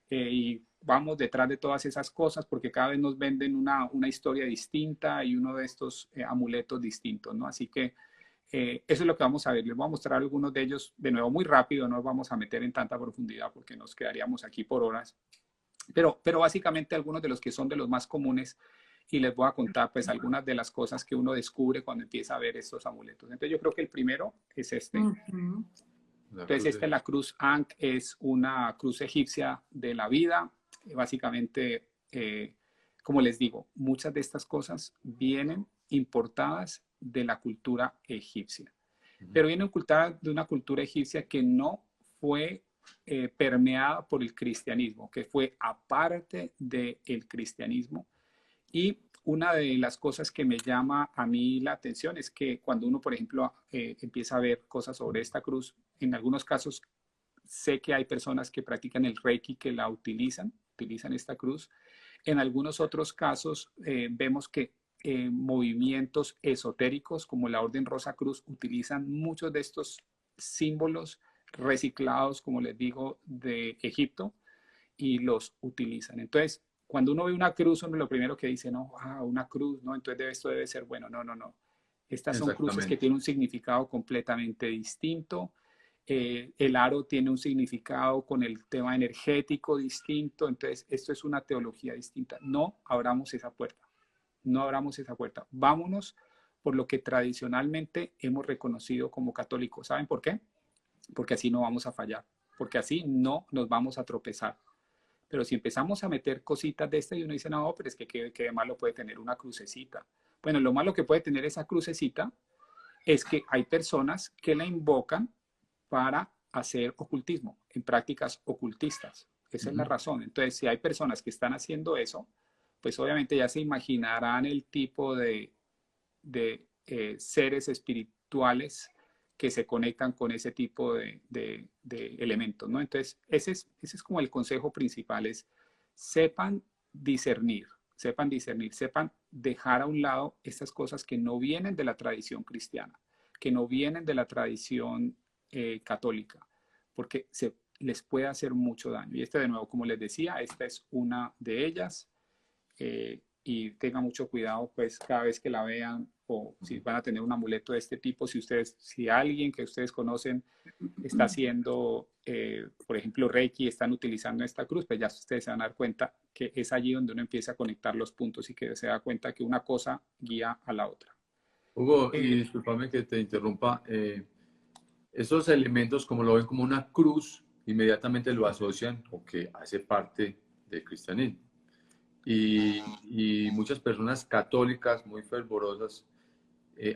y vamos detrás de todas esas cosas porque cada vez nos venden una historia distinta y uno de estos amuletos distintos, ¿no? Así que eso es lo que vamos a ver. Les voy a mostrar algunos de ellos de nuevo muy rápido, no nos vamos a meter en tanta profundidad porque nos quedaríamos aquí por horas. Pero básicamente algunos de los que son de los más comunes y les voy a contar pues algunas de las cosas que uno descubre cuando empieza a ver estos amuletos. Entonces yo creo que el primero es este. Entonces esta es la cruz Ankh, es una cruz egipcia de la vida. Básicamente, como les digo, muchas de estas cosas vienen importadas de la cultura egipcia, pero vienen ocultadas de una cultura egipcia que no fue permeada por el cristianismo, que fue aparte del cristianismo. Y una de las cosas que me llama a mí la atención es que cuando uno, por ejemplo, empieza a ver cosas sobre esta cruz, en algunos casos sé que hay personas que practican el Reiki que la utilizan esta cruz. En algunos otros casos vemos que movimientos esotéricos como la Orden Rosa Cruz utilizan muchos de estos símbolos reciclados, como les digo, de Egipto y los utilizan. Entonces, cuando uno ve una cruz, uno lo primero que dice, no, una cruz, no, entonces esto debe ser bueno. No, no, no. Estas son cruces que tienen un significado completamente distinto. El aro tiene un significado con el tema energético distinto. Entonces, esto es una teología distinta. No abramos esa puerta. No abramos esa puerta. Vámonos por lo que tradicionalmente hemos reconocido como católicos. ¿Saben por qué? Porque así no vamos a fallar. Porque así no nos vamos a tropezar. Pero si empezamos a meter cositas de este y uno dice, no, pero es que qué de malo puede tener una crucecita. Bueno, lo malo que puede tener esa crucecita es que hay personas que la invocan para hacer ocultismo, en prácticas ocultistas. Esa es la razón. Entonces, si hay personas que están haciendo eso, pues obviamente ya se imaginarán el tipo de seres espirituales que se conectan con ese tipo de elementos, ¿no? Entonces, ese es como el consejo principal, es sepan discernir, sepan dejar a un lado estas cosas que no vienen de la tradición cristiana, que no vienen de la tradición católica, porque les puede hacer mucho daño. Y de nuevo, como les decía, esta es una de ellas. Y tengan mucho cuidado pues cada vez que la vean o si van a tener un amuleto de este tipo, si alguien que ustedes conocen está haciendo, por ejemplo, Reiki, están utilizando esta cruz, pues ya ustedes se van a dar cuenta que es allí donde uno empieza a conectar los puntos y que se da cuenta que una cosa guía a la otra. Hugo, y discúlpame que te interrumpa, esos elementos como lo ven como una cruz, inmediatamente lo asocian o que hace parte del cristianismo. Y muchas personas católicas muy fervorosas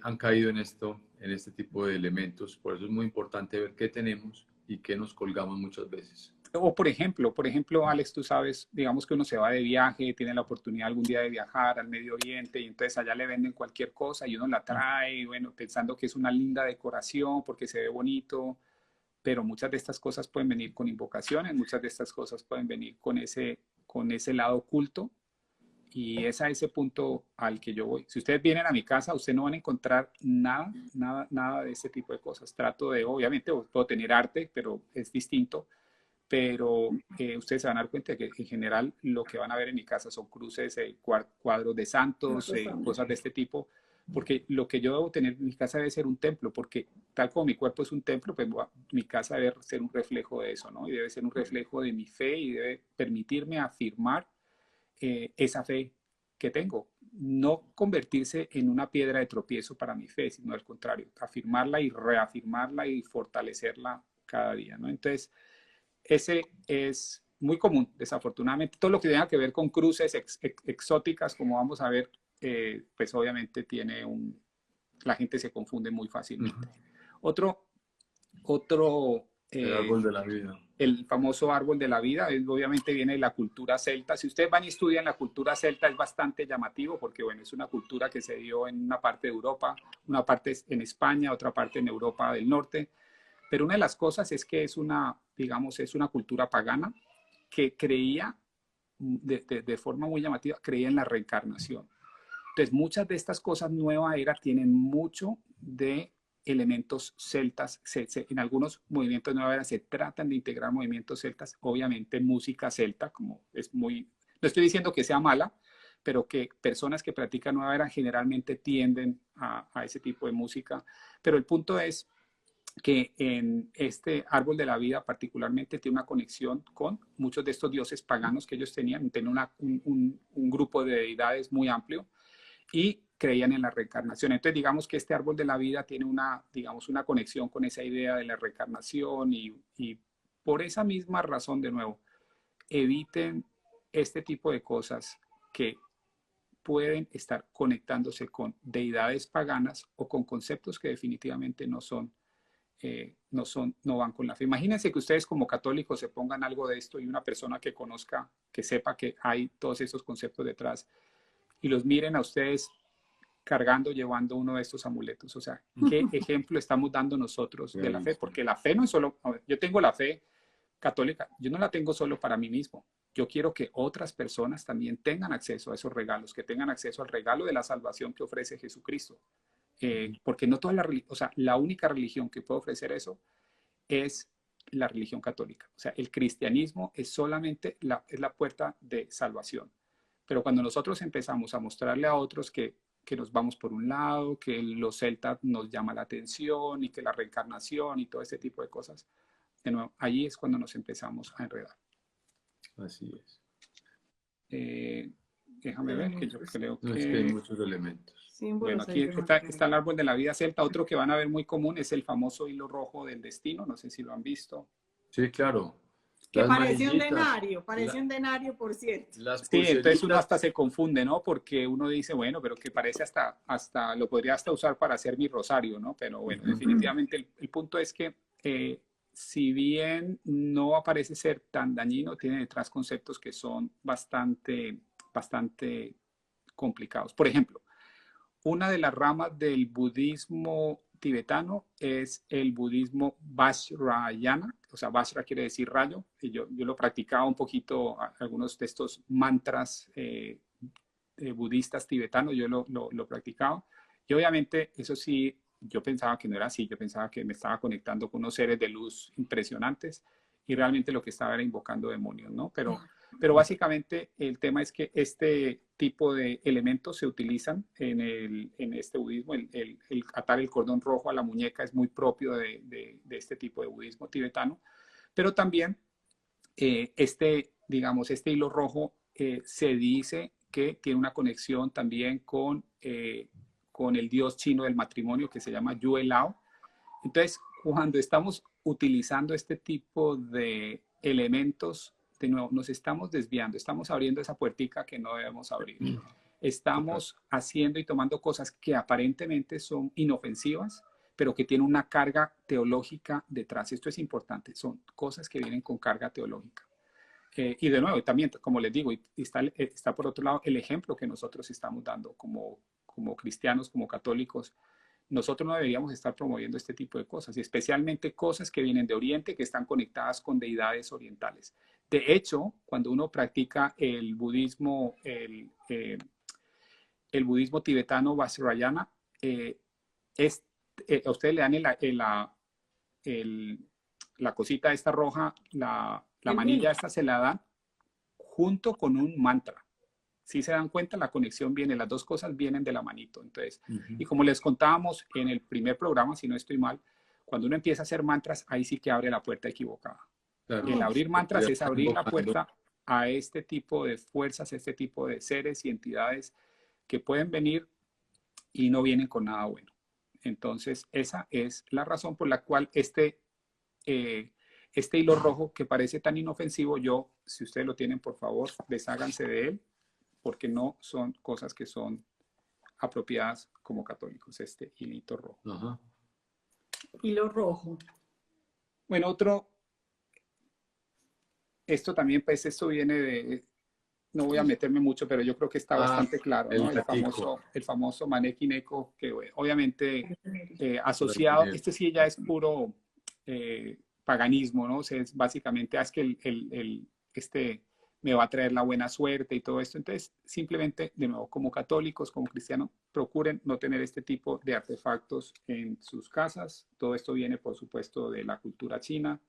han caído en este tipo de elementos. Por eso es muy importante ver qué tenemos y qué nos colgamos muchas veces. O por ejemplo, Alex, tú sabes, digamos que uno se va de viaje, tiene la oportunidad algún día de viajar al Medio Oriente y entonces allá le venden cualquier cosa y uno la trae, bueno, pensando que es una linda decoración porque se ve bonito, pero muchas de estas cosas pueden venir con invocaciones, muchas de estas cosas pueden venir con ese lado oculto. Y es a ese punto al que yo voy. Si ustedes vienen a mi casa, ustedes no van a encontrar nada de este tipo de cosas. Trato de, obviamente, puedo tener arte, pero es distinto. Pero ustedes se van a dar cuenta de que en general lo que van a ver en mi casa son cruces, cuadros de santos, cosas de este tipo. Porque lo que yo debo tener en mi casa debe ser un templo, porque tal como mi cuerpo es un templo, pues mi casa debe ser un reflejo de eso, ¿no? Y debe ser un reflejo de mi fe y debe permitirme afirmar esa fe que tengo. No convertirse en una piedra de tropiezo para mi fe, sino al contrario, afirmarla y reafirmarla y fortalecerla cada día, ¿no? Entonces, ese es muy común, desafortunadamente. Todo lo que tenga que ver con cruces exóticas, como vamos a ver, pues obviamente tiene la gente se confunde muy fácilmente. Ujú. Otro El árbol de la vida. el famoso árbol de la vida, obviamente viene de la cultura celta. Si ustedes van y estudian la cultura celta es bastante llamativo porque, bueno, es una cultura que se dio en una parte de Europa, una parte en España, otra parte en Europa del Norte. Pero una de las cosas es que es una, digamos, es una cultura pagana que creía de forma muy llamativa, creía en la reencarnación. Entonces, muchas de estas cosas nueva era tienen mucho de elementos celtas. En algunos movimientos nueva era se tratan de integrar movimientos celtas, obviamente música celta, como es muy, no estoy diciendo que sea mala, pero que personas que practican nueva era generalmente tienden a ese tipo de música. Pero el punto es que en este árbol de la vida particularmente tiene una conexión con muchos de estos dioses paganos que ellos tenían un grupo de deidades muy amplio y creían en la reencarnación. Entonces, digamos que este árbol de la vida tiene digamos, una conexión con esa idea de la reencarnación y por esa misma razón, de nuevo, eviten este tipo de cosas que pueden estar conectándose con deidades paganas o con conceptos que definitivamente no van con la fe. Imagínense que ustedes como católicos se pongan algo de esto y una persona que conozca, que sepa que hay todos esos conceptos detrás y los miren a ustedes cargando, llevando uno de estos amuletos. O sea, ¿qué ejemplo estamos dando nosotros de la fe? Porque la fe no es solo, yo tengo la fe católica, yo no la tengo solo para mí mismo. Yo quiero que otras personas también tengan acceso a esos regalos, que tengan acceso al regalo de la salvación que ofrece Jesucristo. Porque no toda o sea, la única religión que puede ofrecer eso es la religión católica. O sea, el cristianismo es solamente es la puerta de salvación. Pero cuando nosotros empezamos a mostrarle a otros que nos vamos por un lado, que los celtas nos llama la atención y que la reencarnación y todo este tipo de cosas, de nuevo, allí es cuando nos empezamos a enredar. Así es. Déjame ver, que yo creo No, es que hay muchos elementos. Bueno, aquí está el árbol de la vida celta. Otro que van a ver muy común es el famoso hilo rojo del destino. No sé si lo han visto. Sí, claro. Que Las parece un manillitas, denario, parece un denario, por cierto. las Sí, entonces uno pulseritas. hasta se confunde, ¿no? Porque uno dice, bueno, pero que parece lo podría hasta usar para hacer mi rosario, ¿no? Pero bueno, definitivamente el punto es que si bien no parece ser tan dañino, tiene detrás conceptos que son bastante complicados. Por ejemplo, una de las ramas del budismo tibetano es el budismo Vajrayana, o sea, Vajra quiere decir rayo, y yo lo practicaba un poquito, algunos de estos mantras budistas tibetanos, yo lo practicaba, y obviamente eso sí, yo pensaba que no era así, yo pensaba que me estaba conectando con unos seres de luz impresionantes, y realmente lo que estaba era invocando demonios, ¿no? Pero básicamente el tema es que este tipo de elementos se utilizan en este budismo. El atar el cordón rojo a la muñeca es muy propio de este tipo de budismo tibetano. Pero también digamos, este hilo rojo se dice que tiene una conexión también con el dios chino del matrimonio que se llama Yue Lao. Entonces, cuando estamos utilizando este tipo de elementos, de nuevo, nos estamos desviando, estamos abriendo esa puertica que no debemos abrir. Estamos haciendo y tomando cosas que aparentemente son inofensivas, pero que tienen una carga teológica detrás. Esto es importante, son cosas que vienen con carga teológica. Y de nuevo, también, como les digo, está por otro lado el ejemplo que nosotros estamos dando como cristianos, como católicos. Nosotros no deberíamos estar promoviendo este tipo de cosas, y especialmente cosas que vienen de Oriente, que están conectadas con deidades orientales. De hecho, cuando uno practica el budismo tibetano Vajrayana, a ustedes le dan la cosita esta roja, la manilla esta se la dan junto con un mantra. Si se dan cuenta, la conexión viene, las dos cosas vienen de la manito. Entonces, y como les contábamos en el primer programa, si no estoy mal, cuando uno empieza a hacer mantras, ahí sí que abre la puerta equivocada. Claro, el abrir mantras es abrir la puerta a este tipo de fuerzas, a este tipo de seres y entidades que pueden venir y no vienen con nada bueno. Entonces, esa es la razón por la cual este hilo rojo que parece tan inofensivo, si ustedes lo tienen, por favor, desháganse de él, porque no son cosas que son apropiadas como católicos, este hilito rojo. Ajá. Hilo rojo. Bueno, esto también, pues esto viene de, no voy a meterme mucho, pero yo creo que está bastante claro, ¿no? El gatico. El famoso Maneki Neko, que obviamente Por asociado, ahí. este sí ya es puro paganismo, ¿no? O sea, es básicamente, es que este me va a traer la buena suerte y todo esto. Entonces, simplemente, de nuevo, como católicos, como cristianos, procuren no tener este tipo de artefactos en sus casas. Todo esto viene, por supuesto, de la cultura china.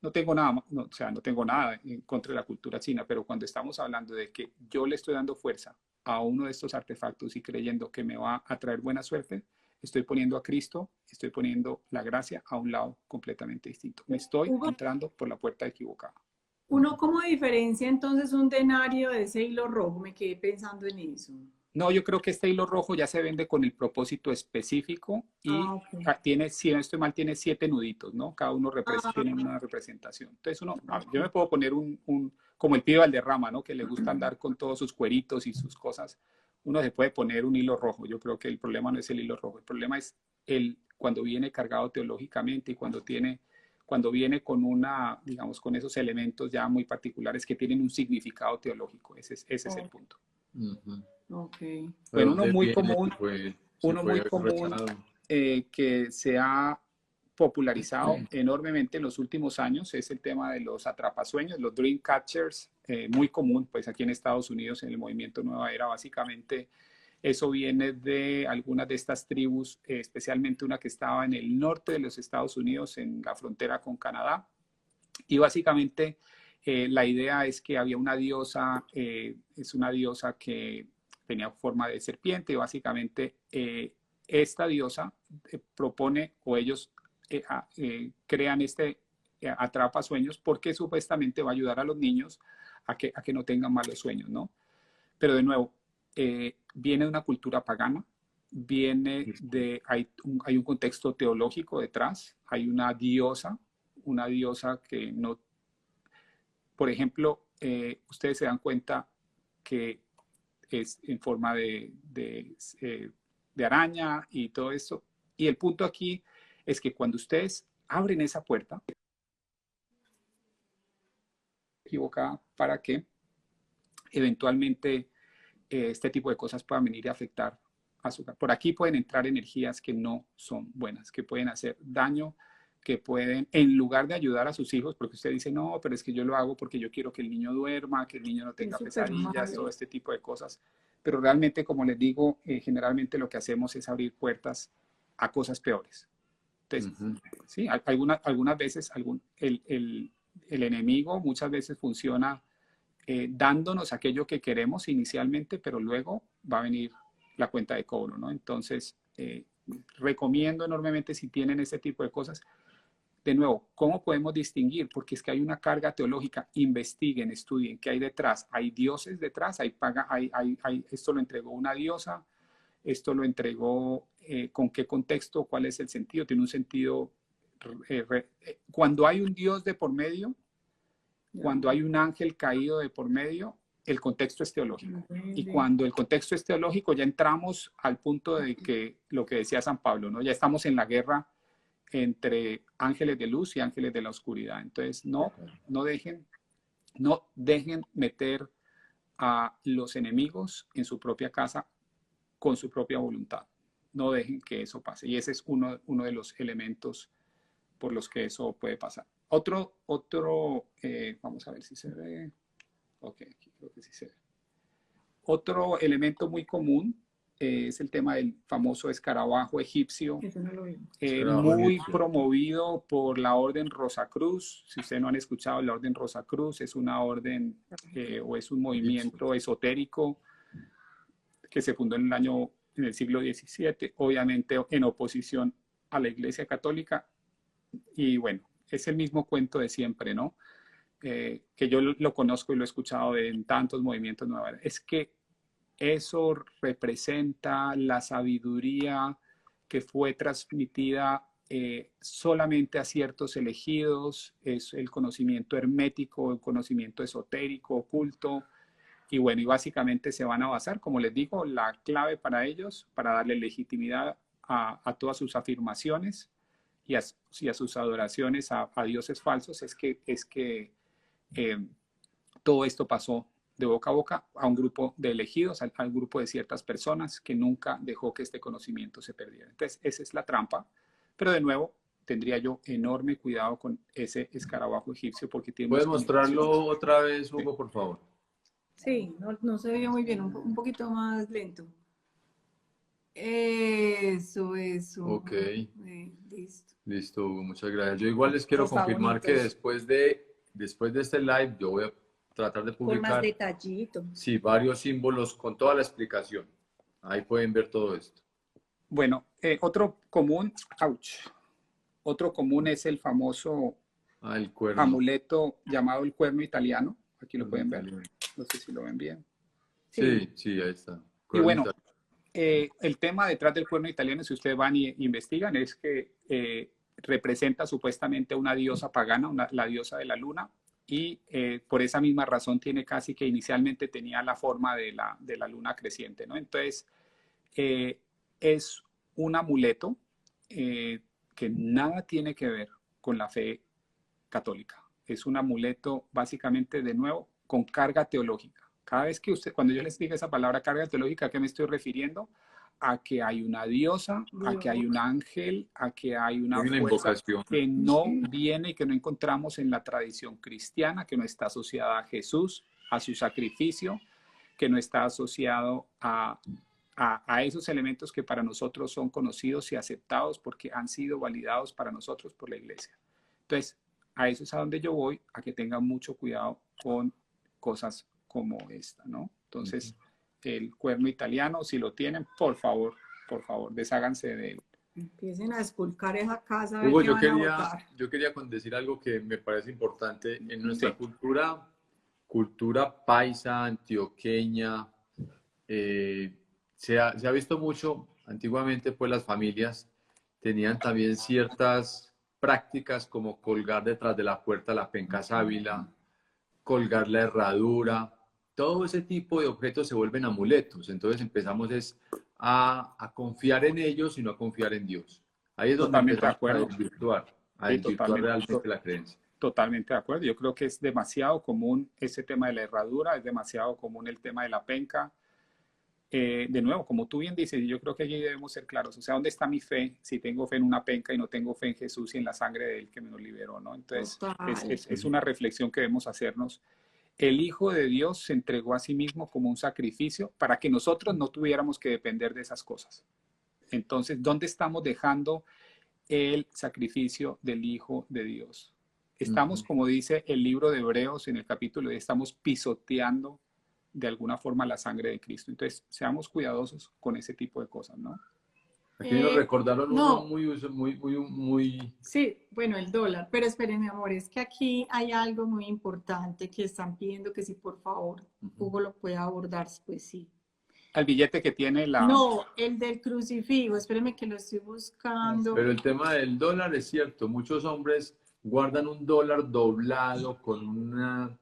No tengo nada, no, o sea, no tengo nada en contra de la cultura china, pero cuando estamos hablando de que yo le estoy dando fuerza a uno de estos artefactos y creyendo que me va a traer buena suerte, estoy poniendo a Cristo, estoy poniendo la gracia a un lado completamente distinto. Me estoy Hugo, entrando por la puerta equivocada. ¿uno cómo diferencia entonces un denario de ese hilo rojo? Me quedé pensando en eso. No, yo creo que este hilo rojo ya se vende con el propósito específico y Ah, ok. tiene, si no estoy mal, tiene 7 nuditos, ¿no? Cada uno Ah, tiene una representación. Entonces yo me puedo poner como el pibe Valderrama, ¿no? Que le gusta andar con todos sus cueritos y sus cosas. Uno se puede poner un hilo rojo. Yo creo que el problema no es el hilo rojo. El problema es cuando viene cargado teológicamente y cuando viene con digamos, con esos elementos ya muy particulares que tienen un significado teológico. Ese es el punto. Ujú. ok. ¿De Bueno, uno dónde muy viene? común, Si uno muy fue común rezado. que se ha popularizado enormemente en los últimos años es el tema de los atrapasueños, los dream catchers, muy común pues aquí en Estados Unidos en el movimiento Nueva Era. Básicamente eso viene de algunas de estas tribus, especialmente una que estaba en el norte de los Estados Unidos en la frontera con Canadá, y básicamente la idea es que había una diosa, es una diosa que tenía forma de serpiente y básicamente esta diosa propone o ellos crean este atrapa sueños porque supuestamente va a ayudar a los niños a que no tengan malos sueños, ¿no? Pero de nuevo, viene de una cultura pagana, hay un contexto teológico detrás, hay una diosa que no, por ejemplo, ustedes se dan cuenta que es en forma de araña y todo esto. Y el punto aquí es que cuando ustedes abren esa puerta, equivocada para que eventualmente este tipo de cosas puedan venir a afectar a su casa. Por aquí pueden entrar energías que no son buenas, que pueden hacer daño, que pueden, en lugar de ayudar a sus hijos, porque usted dice, no, pero es que yo lo hago porque yo quiero que el niño duerma, que el niño no Es tenga súper pesadillas, todo malo. este tipo de cosas. Pero realmente, como les digo, generalmente lo que hacemos es abrir puertas a cosas peores. Entonces, sí, algunas veces el enemigo muchas veces funciona dándonos aquello que queremos inicialmente, pero luego va a venir la cuenta de cobro, ¿no? Entonces, recomiendo enormemente si tienen ese tipo de cosas. De nuevo, ¿cómo podemos distinguir? Porque es que hay una carga teológica. Investiguen, estudien qué hay detrás. Hay dioses detrás, esto lo entregó una diosa, esto lo entregó, con qué contexto, cuál es el sentido. Tiene un sentido, cuando hay un dios de por medio, cuando hay un ángel caído de por medio, el contexto es teológico. Y cuando el contexto es teológico, ya entramos al punto de que lo que decía San Pablo, ¿no? Ya estamos en la guerra entre ángeles de luz y ángeles de la oscuridad. Entonces, no dejen meter a los enemigos en su propia casa con su propia voluntad. No dejen que eso pase. Y ese es uno de los elementos por los que eso puede pasar. Vamos a ver si se ve. Ok, aquí creo que sí se ve. Otro elemento muy común es el tema del famoso escarabajo egipcio, Eso no lo vimos. muy promovido por la Orden Rosacruz. Si ustedes no han escuchado, la Orden Rosacruz es una orden o es un movimiento esotérico que se fundó en el siglo XVII, obviamente en oposición a la Iglesia Católica. Y bueno, es el mismo cuento de siempre, ¿no? Que yo lo conozco y lo he escuchado en tantos movimientos nuevos. Es que eso representa la sabiduría que fue transmitida solamente a ciertos elegidos, es el conocimiento hermético, el conocimiento esotérico, oculto, Y bueno, y básicamente se van a basar, como les digo, la clave para ellos, para darle legitimidad a todas sus afirmaciones y a sus adoraciones a dioses falsos, es que todo esto pasó de boca a boca a un grupo de elegidos, al grupo de ciertas personas que nunca dejó que este conocimiento se perdiera. Entonces, esa es la trampa. Pero de nuevo, tendría yo enorme cuidado con ese escarabajo egipcio porque tiene ¿Puedes unas mostrarlo connotaciones. otra vez, Sí. Hugo, por favor? Sí, no, no se veía muy bien, un poquito más lento. Eso. Ok, Listo. listo, Hugo, muchas gracias. Yo igual les quiero Rosa confirmar que bonitos, después de este live yo voy a tratar de con más publicar, detallito. sí, varios símbolos con toda la explicación. Ahí pueden ver todo esto. Bueno, otro común es el famoso Ah, el cuerno. amuleto llamado el cuerno italiano. Aquí lo Cuerno pueden ver. italiano. No sé si lo ven bien. Sí, sí, ahí está. Y Cuerno bueno, italiano. el tema detrás del cuerno italiano, si ustedes van y investigan, es que representa supuestamente una diosa pagana, la diosa de la luna, y por esa misma razón tiene casi que inicialmente tenía la forma de la luna creciente, ¿no? Entonces, es un amuleto que nada tiene que ver con la fe católica. Es un amuleto básicamente, de nuevo, con carga teológica. Cada vez que cuando yo les diga esa palabra carga teológica, ¿a qué me estoy refiriendo? A que hay una diosa, a que hay un ángel, a que hay una Hay una fuerza invocación. que no viene y que no encontramos en la tradición cristiana, que no está asociada a Jesús, a su sacrificio, que no está asociado a esos elementos que para nosotros son conocidos y aceptados porque han sido validados para nosotros por la iglesia. Entonces, a eso es a donde yo voy, a que tengan mucho cuidado con cosas como esta, ¿no? Entonces, el cuerno italiano, si lo tienen, por favor, desháganse de él. Empiecen a esculcar esa casa, a ver Hugo, qué van a votar. yo quería decir algo que me parece importante en nuestra Sí. cultura paisa, antioqueña. Se ha visto mucho, antiguamente pues las familias tenían también ciertas prácticas como colgar detrás de la puerta la penca sábila, colgar la herradura, todo ese tipo de objetos se vuelven amuletos. Entonces empezamos a confiar en ellos y no a confiar en Dios. Ahí es donde Totalmente de empezamos acuerdo. a Sí, desvirtuar realmente la creencia. totalmente de acuerdo. Yo creo que es demasiado común ese tema de la herradura, es demasiado común el tema de la penca. De nuevo, como tú bien dices, yo creo que allí debemos ser claros. O sea, ¿dónde está mi fe? Si tengo fe en una penca y no tengo fe en Jesús y en la sangre de Él que me lo liberó, ¿no? Entonces, es una reflexión que debemos hacernos. El Hijo de Dios se entregó a sí mismo como un sacrificio para que nosotros no tuviéramos que depender de esas cosas. Entonces, ¿dónde estamos dejando el sacrificio del Hijo de Dios? Estamos, como dice el libro de Hebreos en el capítulo, estamos pisoteando de alguna forma la sangre de Cristo. Entonces, seamos cuidadosos con ese tipo de cosas, ¿no? Aquí nos recordaron uno No, muy... sí, bueno, el dólar, pero esperen, mi amor, es que aquí hay algo muy importante que están pidiendo que si por favor Hugo lo pueda abordar, pues sí. Al billete que tiene No, el del crucifijo, espérenme que lo estoy buscando. Pero el tema del dólar es cierto, muchos hombres guardan un dólar doblado con una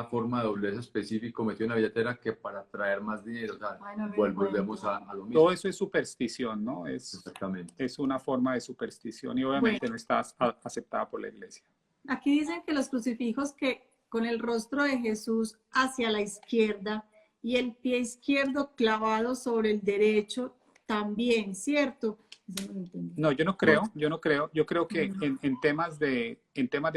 forma de doblez específico metido en la billetera que para traer más dinero. O sea, Ay, no lo volvemos encuentro. a lo mismo. Todo eso es superstición, ¿no? Exactamente. Es una forma de superstición y obviamente no está aceptada por la iglesia. Aquí dicen que los crucifijos que con el rostro de Jesús hacia la izquierda y el pie izquierdo clavado sobre el derecho también, ¿cierto? Eso no lo entendí. No, yo no creo. Yo creo que en temas de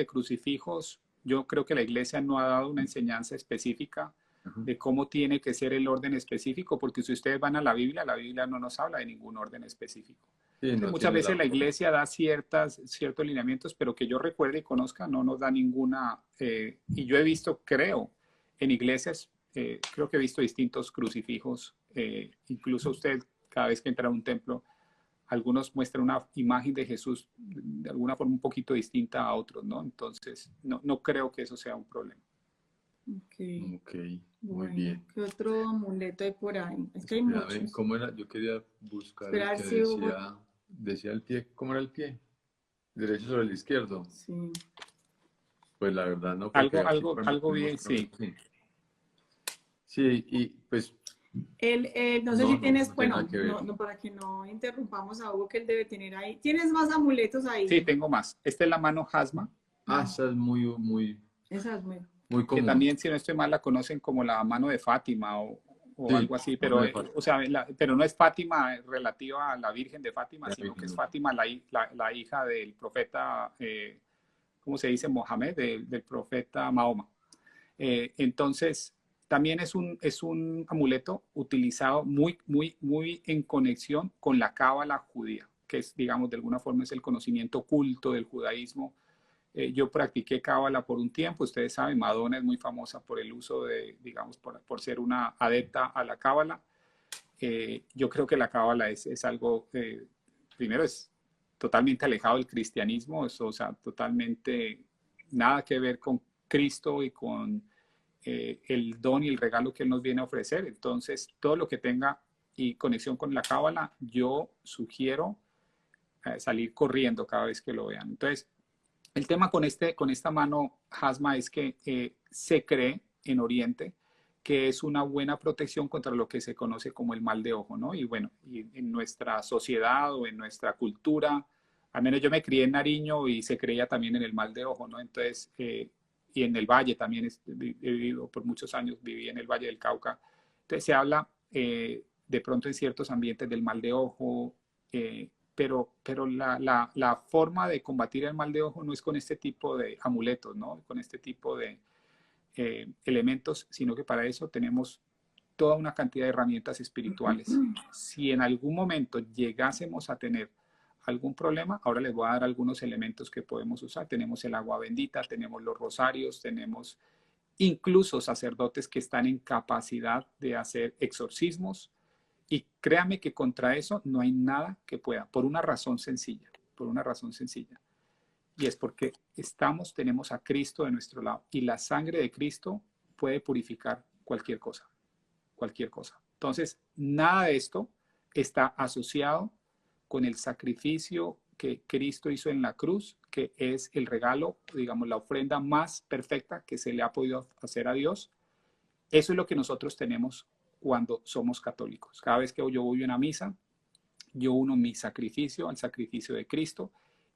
crucifijos, yo creo que la iglesia no ha dado una enseñanza específica de cómo tiene que ser el orden específico, porque si ustedes van a la Biblia no nos habla de ningún orden específico. Sí, no Muchas tiene veces la iglesia da ciertos lineamientos, pero que yo recuerde y conozca no nos da ninguna. Y yo he visto, creo, en iglesias, creo que he visto distintos crucifijos. Incluso usted, cada vez que entra a un templo, algunos muestran una imagen de Jesús de alguna forma un poquito distinta a otros, ¿no? Entonces, no creo que eso sea un problema. Ok, muy Bueno, bien. ¿qué otro amuleto hay por ahí? Es que hay muchos. ¿Cómo era? Yo quería buscar Espera, el que si Hugo... decía el pie. ¿Cómo era el pie? Derecho sobre el izquierdo. Sí. Pues la verdad no, porque Algo bien, sí. Sí, y pues No sé si tienes, no tiene bueno, nada que ver. para que no interrumpamos a Hugo, que él debe tener ahí. ¿Tienes más amuletos Sí, ahí? tengo más. Esta es la mano Hasma, Esa es Esa es muy... muy que común. también, si no estoy mal, la conocen como la mano de Fátima o Sí, algo así, mano pero, de Fátima, o sea, pero no es Fátima relativa a la Virgen de Fátima, la sino que Virgen, es no. Fátima, la hija del profeta, ¿cómo se dice? Mohamed, del profeta Mahoma. Entonces, también es un amuleto utilizado muy, muy, muy en conexión con la cábala judía, que es, digamos, de alguna forma es el conocimiento oculto del judaísmo. Yo practiqué cábala por un tiempo, ustedes saben, Madonna es muy famosa por el uso de, digamos, por ser una adepta a la cábala. Yo creo que la cábala es algo, primero es totalmente alejado del cristianismo, o sea, totalmente nada que ver con Cristo y con el don y el regalo que Él nos viene a ofrecer. Entonces, todo lo que tenga y conexión con la cábala, yo sugiero salir corriendo cada vez que lo vean. Entonces, el tema con esta mano Hasma es que se cree en Oriente que es una buena protección contra lo que se conoce como el mal de ojo, ¿no? Y bueno, y en nuestra sociedad o en nuestra cultura, al menos yo me crié en Nariño y se creía también en el mal de ojo, ¿no? Entonces, y en el Valle también he vivido por muchos años, viví en el Valle del Cauca. Entonces se habla de pronto en ciertos ambientes del mal de ojo, pero la forma de combatir el mal de ojo no es con este tipo de amuletos, ¿no? Con este tipo de elementos, sino que para eso tenemos toda una cantidad de herramientas espirituales. Si en algún momento llegásemos a tener algún problema, ahora les voy a dar algunos elementos que podemos usar. Tenemos el agua bendita, tenemos los rosarios, tenemos incluso sacerdotes que están en capacidad de hacer exorcismos. Y créame que contra eso no hay nada que pueda, por una razón sencilla, por una razón sencilla. Y es porque tenemos a Cristo de nuestro lado. Y la sangre de Cristo puede purificar cualquier cosa, cualquier cosa. Entonces, nada de esto está asociado con el sacrificio que Cristo hizo en la cruz, que es el regalo, digamos, la ofrenda más perfecta que se le ha podido hacer a Dios. Eso es lo que nosotros tenemos cuando somos católicos. Cada vez que yo voy a una misa, yo uno mi sacrificio al sacrificio de Cristo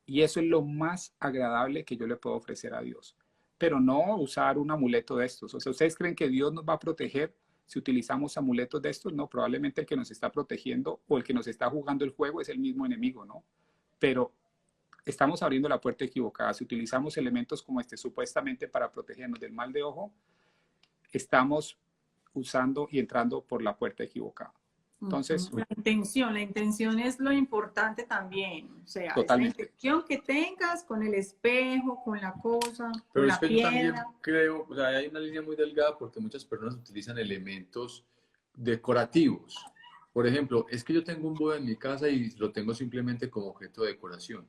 y eso es lo más agradable que yo le puedo ofrecer a Dios. Pero no usar un amuleto de estos. O sea, ¿ustedes creen que Dios nos va a proteger si utilizamos amuletos de estos? No, probablemente el que nos está protegiendo o el que nos está jugando el juego es el mismo enemigo, ¿no? Pero estamos abriendo la puerta equivocada. Si utilizamos elementos como este supuestamente para protegernos del mal de ojo, estamos usando y entrando por la puerta equivocada. Entonces, la intención es lo importante también, o sea, es la totalmente. intención que tengas con el espejo, con la cosa, Pero con es la que yo también piedra. creo, o sea, hay una línea muy delgada porque muchas personas utilizan elementos decorativos. Por ejemplo, es que yo tengo un Buda en mi casa y lo tengo simplemente como objeto de decoración.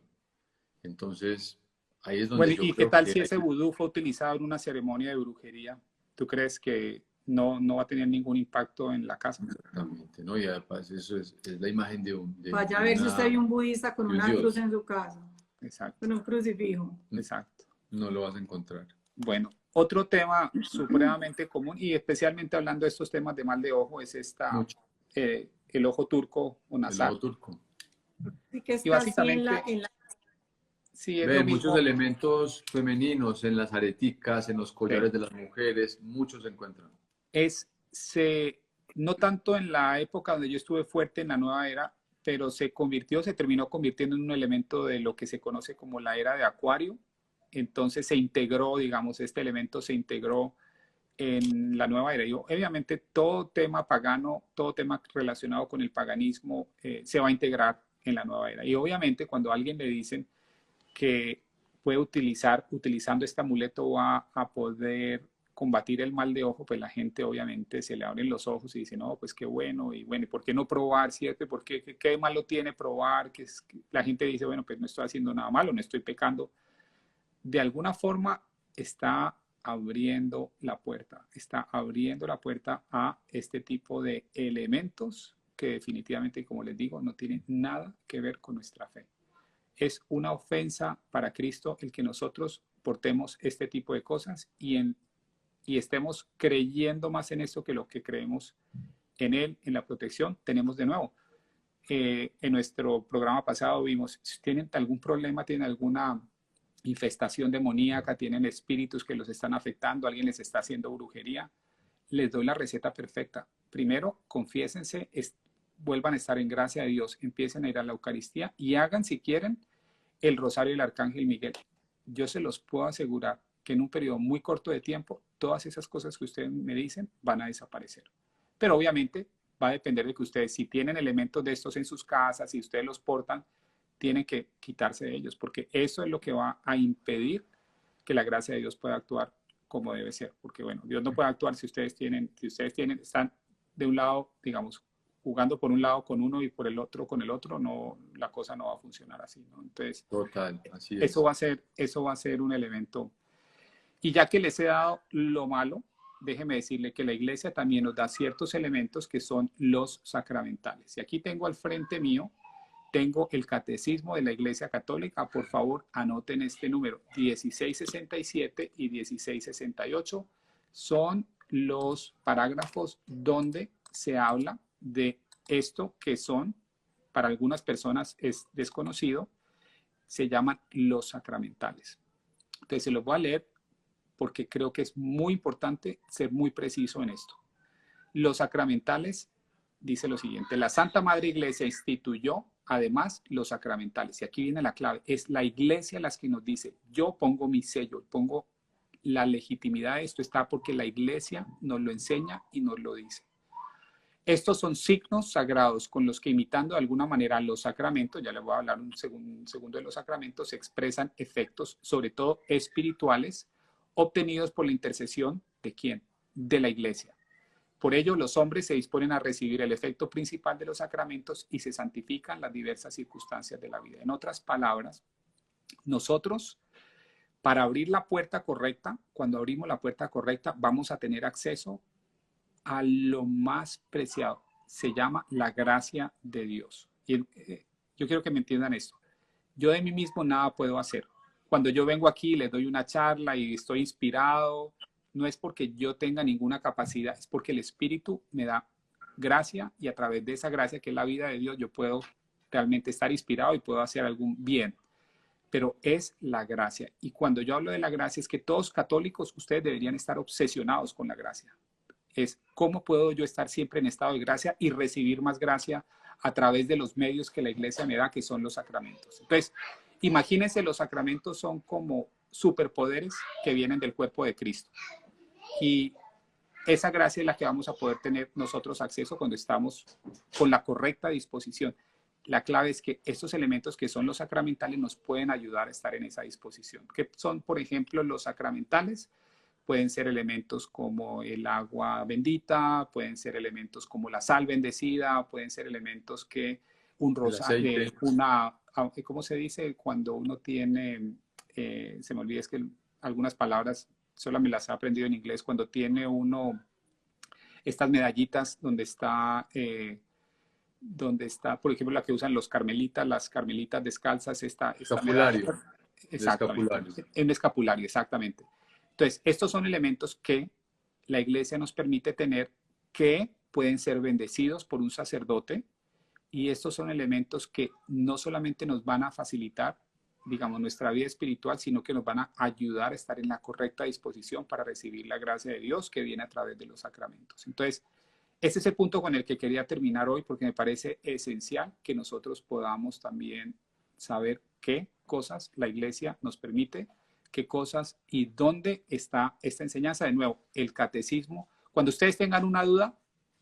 Entonces, ahí es donde Bueno, yo ¿y qué creo tal que si hay ese que... vudú fue utilizado en una ceremonia de brujería? ¿Tú crees que no va a tener ningún impacto en la casa? Exactamente, ¿no? Y además eso es la imagen Vaya a ver si usted vio un budista con de un una cruz dios. en su casa, Exacto, con un crucifijo. exacto. No lo vas a encontrar. Bueno, otro tema supremamente común y especialmente hablando de estos temas de mal de ojo es Mucho. el ojo turco o El nazar. ojo turco. Así que Y está así básicamente, sí, es lo Ve, muchos mismo. elementos femeninos en las areticas, en los Sí. collares de las mujeres, muchos se encuentran. es, se, no tanto en la época donde yo estuve fuerte en la nueva era, pero se terminó convirtiendo en un elemento de lo que se conoce como la era de Acuario. Entonces se integró, digamos, este elemento se integró en la nueva era. Y obviamente todo tema pagano, todo tema relacionado con el paganismo se va a integrar en la nueva era. Y obviamente cuando a alguien le dicen que puede utilizando este amuleto va a poder combatir el mal de ojo, pues la gente obviamente se le abren los ojos y dice, no, pues qué bueno, y bueno, ¿y por qué no probar, cierto? ¿Por qué malo tiene probar? Que la gente dice, bueno, pues no estoy haciendo nada malo, no estoy pecando. De alguna forma está está abriendo la puerta a este tipo de elementos que definitivamente, como les digo, no tienen nada que ver con nuestra fe. Es una ofensa para Cristo el que nosotros portemos este tipo de cosas y en y estemos creyendo más en esto que lo que creemos en Él, en la protección, tenemos de nuevo. En nuestro programa pasado vimos, si tienen algún problema, tienen alguna infestación demoníaca, tienen espíritus que los están afectando, alguien les está haciendo brujería, les doy la receta perfecta. Primero, confiésense, vuelvan a estar en gracia de Dios, empiecen a ir a la Eucaristía y hagan, si quieren, el Rosario del Arcángel Miguel. Yo se los puedo asegurar que en un periodo muy corto de tiempo, todas esas cosas que ustedes me dicen van a desaparecer. Pero obviamente va a depender de que ustedes, si tienen elementos de estos en sus casas, si ustedes los portan, tienen que quitarse de ellos, porque eso es lo que va a impedir que la gracia de Dios pueda actuar como debe ser. Porque bueno, Dios no puede actuar si ustedes están de un lado, digamos, jugando por un lado con uno y por el otro con el otro, no, la cosa no va a funcionar así, ¿no? Entonces, Total, así es. eso va a ser un elemento. Y ya que les he dado lo malo, déjeme decirle que la iglesia también nos da ciertos elementos que son los sacramentales. Y aquí tengo al frente mío, tengo el Catecismo de la Iglesia Católica. Por favor, anoten este número, 1667 y 1668. Son los parágrafos donde se habla de esto que son, para algunas personas es desconocido, se llaman los sacramentales. Entonces se los voy a leer porque creo que es muy importante ser muy preciso en esto. Los sacramentales, dice lo siguiente, la Santa Madre Iglesia instituyó además los sacramentales. Y aquí viene la clave, es la Iglesia las que nos dice, yo pongo mi sello, pongo la legitimidad de esto, está porque la Iglesia nos lo enseña y nos lo dice. Estos son signos sagrados con los que, imitando de alguna manera los sacramentos, ya les voy a hablar un segundo de los sacramentos, se expresan efectos, sobre todo espirituales, obtenidos por la intercesión ¿de quién? De la Iglesia. Por ello, los hombres se disponen a recibir el efecto principal de los sacramentos y se santifican las diversas circunstancias de la vida. En otras palabras, nosotros, para abrir la puerta correcta, cuando abrimos la puerta correcta, vamos a tener acceso a lo más preciado. Se llama la gracia de Dios. Y yo quiero que me entiendan esto. Yo de mí mismo nada puedo hacer. Cuando yo vengo aquí, les doy una charla y estoy inspirado, no es porque yo tenga ninguna capacidad, es porque el Espíritu me da gracia y a través de esa gracia que es la vida de Dios, yo puedo realmente estar inspirado y puedo hacer algún bien. Pero es la gracia. Y cuando yo hablo de la gracia, es que todos católicos, ustedes deberían estar obsesionados con la gracia. Es cómo puedo yo estar siempre en estado de gracia y recibir más gracia a través de los medios que la iglesia me da, que son los sacramentos. Entonces, imagínense, los sacramentos son como superpoderes que vienen del cuerpo de Cristo. Y esa gracia es la que vamos a poder tener nosotros acceso cuando estamos con la correcta disposición. La clave es que estos elementos que son los sacramentales nos pueden ayudar a estar en esa disposición. ¿Qué son, por ejemplo, los sacramentales? Pueden ser elementos como el agua bendita, pueden ser elementos como la sal bendecida, pueden ser elementos que un rosario, ¿cómo se dice? Cuando uno tiene, se me olvida, es que algunas palabras solo me las he aprendido en inglés, cuando tiene uno estas medallitas donde está, por ejemplo, la que usan los carmelitas, las carmelitas descalzas, esta Escapulario. medalla. Exactamente, en escapulario, exactamente. Entonces, estos son elementos que la iglesia nos permite tener, que pueden ser bendecidos por un sacerdote, y estos son elementos que no solamente nos van a facilitar, digamos, nuestra vida espiritual, sino que nos van a ayudar a estar en la correcta disposición para recibir la gracia de Dios que viene a través de los sacramentos. Entonces, este es el punto con el que quería terminar hoy, porque me parece esencial que nosotros podamos también saber qué cosas la iglesia nos permite, qué cosas y dónde está esta enseñanza. De nuevo, el catecismo. Cuando ustedes tengan una duda,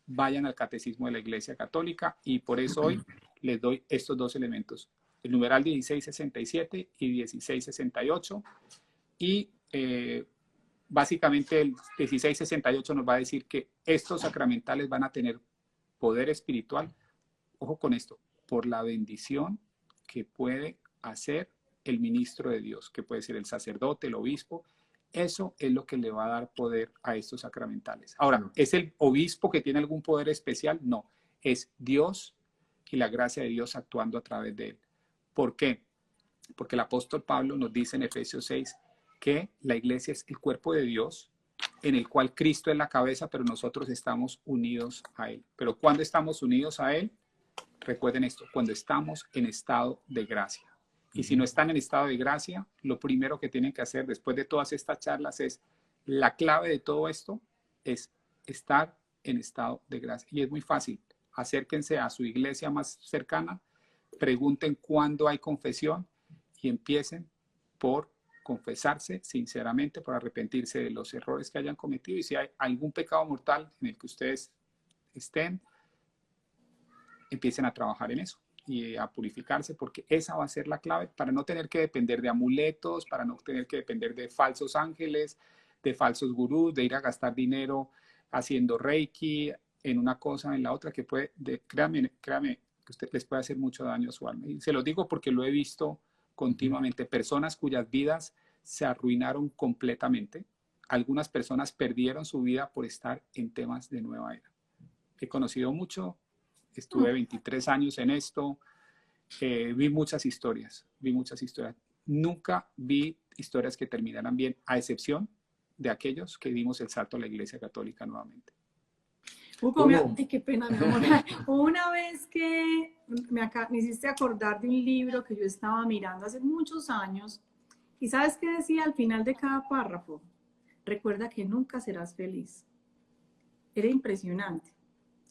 vayan al catecismo de la Iglesia Católica, y por eso hoy les doy estos dos elementos, el numeral 1667 y 1668, y básicamente el 1668 nos va a decir que estos sacramentales van a tener poder espiritual, ojo con esto, por la bendición que puede hacer el ministro de Dios, que puede ser el sacerdote, el obispo. Eso es lo que le va a dar poder a estos sacramentales. Ahora, ¿es el obispo que tiene algún poder especial? No, es Dios y la gracia de Dios actuando a través de él. ¿Por qué? Porque el apóstol Pablo nos dice en Efesios 6 que la iglesia es el cuerpo de Dios en el cual Cristo es la cabeza, pero nosotros estamos unidos a Él. Pero cuando estamos unidos a Él, recuerden esto, cuando estamos en estado de gracia. Y si no están en estado de gracia, lo primero que tienen que hacer después de todas estas charlas es, la clave de todo esto es estar en estado de gracia. Y es muy fácil. Acérquense a su iglesia más cercana, pregunten cuándo hay confesión y empiecen por confesarse sinceramente, por arrepentirse de los errores que hayan cometido, y si hay algún pecado mortal en el que ustedes estén, empiecen a trabajar en eso y a purificarse, porque esa va a ser la clave para no tener que depender de amuletos, para no tener que depender de falsos ángeles, de falsos gurús, de ir a gastar dinero haciendo reiki en una cosa, en la otra, que puede, créame, que usted les puede hacer mucho daño a su alma. Y se lo digo porque lo he visto continuamente, personas cuyas vidas se arruinaron completamente. Algunas personas perdieron su vida por estar en temas de nueva era. He conocido mucho, estuve 23 años en esto, vi muchas historias. Nunca vi historias que terminaran bien, a excepción de aquellos que dimos el salto a la Iglesia Católica nuevamente. Hugo, ay, qué pena, mi amor. Una vez que me hiciste acordar de un libro que yo estaba mirando hace muchos años, y ¿sabes qué decía al final de cada párrafo? Recuerda que nunca serás feliz. Era impresionante.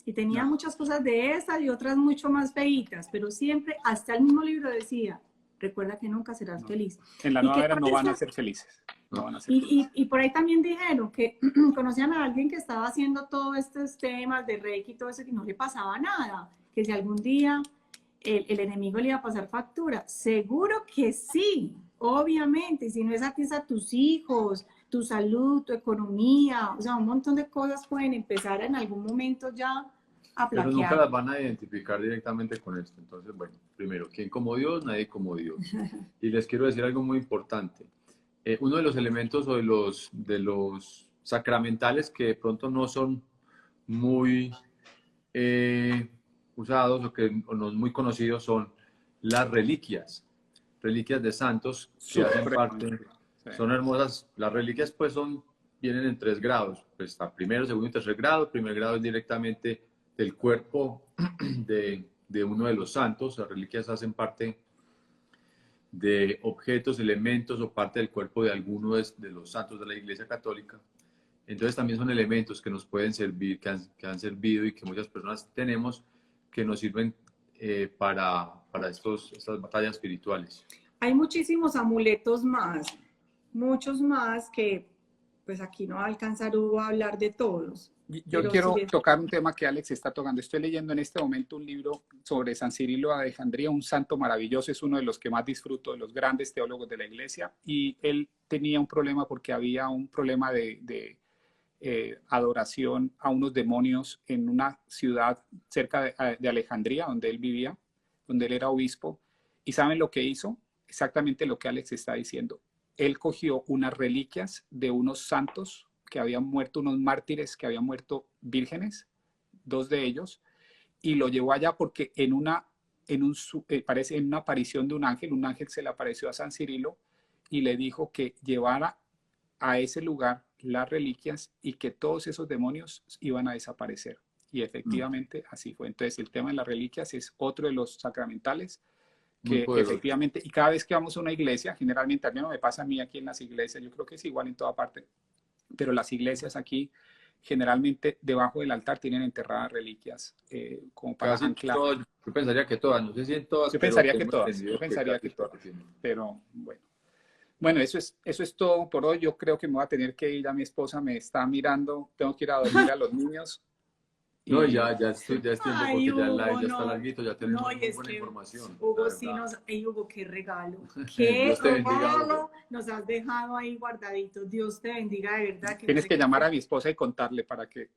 Y tenía muchas cosas de esas y otras mucho más feitas, pero siempre, hasta el mismo libro decía, recuerda que nunca serás feliz. En la nueva era no van a ser felices. No van a ser felices. Y por ahí también dijeron que conocían a alguien que estaba haciendo todos estos temas de Reiki y todo eso, que no le pasaba nada, que si algún día el enemigo le iba a pasar factura. Seguro que sí, obviamente. Y si no es a ti, es a tus hijos, tu salud, tu economía, o sea, un montón de cosas pueden empezar en algún momento ya a plaquear. Pero nunca las van a identificar directamente con esto. Entonces, bueno, primero, ¿quién como Dios? Nadie como Dios. Y les quiero decir algo muy importante. Uno de los elementos o de los sacramentales que de pronto no son muy usados o no muy conocidos son las reliquias de santos que hacen parte, son hermosas. Las reliquias pues vienen en 3 grados, pues está primero, segundo y tercer grado. El primer grado es directamente del cuerpo de uno de los santos. Las reliquias hacen parte de objetos, elementos o parte del cuerpo de alguno de los santos de la Iglesia Católica. Entonces también son elementos que nos pueden servir, que han servido y que muchas personas tenemos, que nos sirven para estas batallas espirituales. Hay muchísimos amuletos más, muchos más que pues aquí no va a alcanzar Hugo a hablar de todos. Yo quiero tocar un tema que Alex está tocando. Estoy leyendo en este momento un libro sobre San Cirilo de Alejandría, un santo maravilloso, es uno de los que más disfruto, de los grandes teólogos de la Iglesia, y él tenía un problema porque había un problema de adoración a unos demonios en una ciudad cerca de Alejandría, donde él vivía, donde él era obispo. ¿Y saben lo que hizo? Exactamente lo que Alex está diciendo. Él cogió unas reliquias de unos santos que habían muerto, unos mártires que habían muerto vírgenes, 2 de ellos, y lo llevó allá porque en una aparición de un ángel se le apareció a San Cirilo y le dijo que llevara a ese lugar las reliquias y que todos esos demonios iban a desaparecer. Y efectivamente así fue. Entonces el tema de las reliquias es otro de los sacramentales que efectivamente, y cada vez que vamos a una iglesia, generalmente a mí no me pasa a mí aquí en las iglesias, yo creo que es igual en toda parte, pero las iglesias aquí generalmente debajo del altar tienen enterradas reliquias como para anclar. Yo pensaría que todas, no sé si en todas. Yo pensaría que todas, pero bueno, eso es todo por hoy. Yo creo que me voy a tener que ir, a mi esposa me está mirando, tengo que ir a dormir a los niños. No, ya estoy porque Ay, Hugo, ya está larguito, ya tenemos muy buena que, información. Hugo, sí Hugo, qué regalo. Qué regalo nos has dejado ahí guardadito. Dios te bendiga de verdad. Tienes que llamar a mi esposa y contarle para que...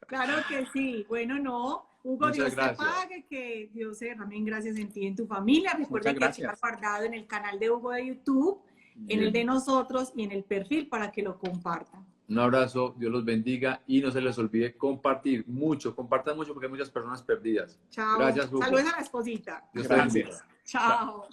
Claro que sí. Bueno, no. Hugo, muchas Dios gracias. te pague, que Dios se derrame en gracias en ti y en tu familia. Recuerden que está guardado en el canal de Hugo de YouTube, en el de nosotros y en el perfil para que lo compartan. Un abrazo, Dios los bendiga y no se les olvide compartir mucho, compartan mucho porque hay muchas personas perdidas. Chao. Gracias, Hugo. Saludos a la esposita. Dios te bendiga. Chao.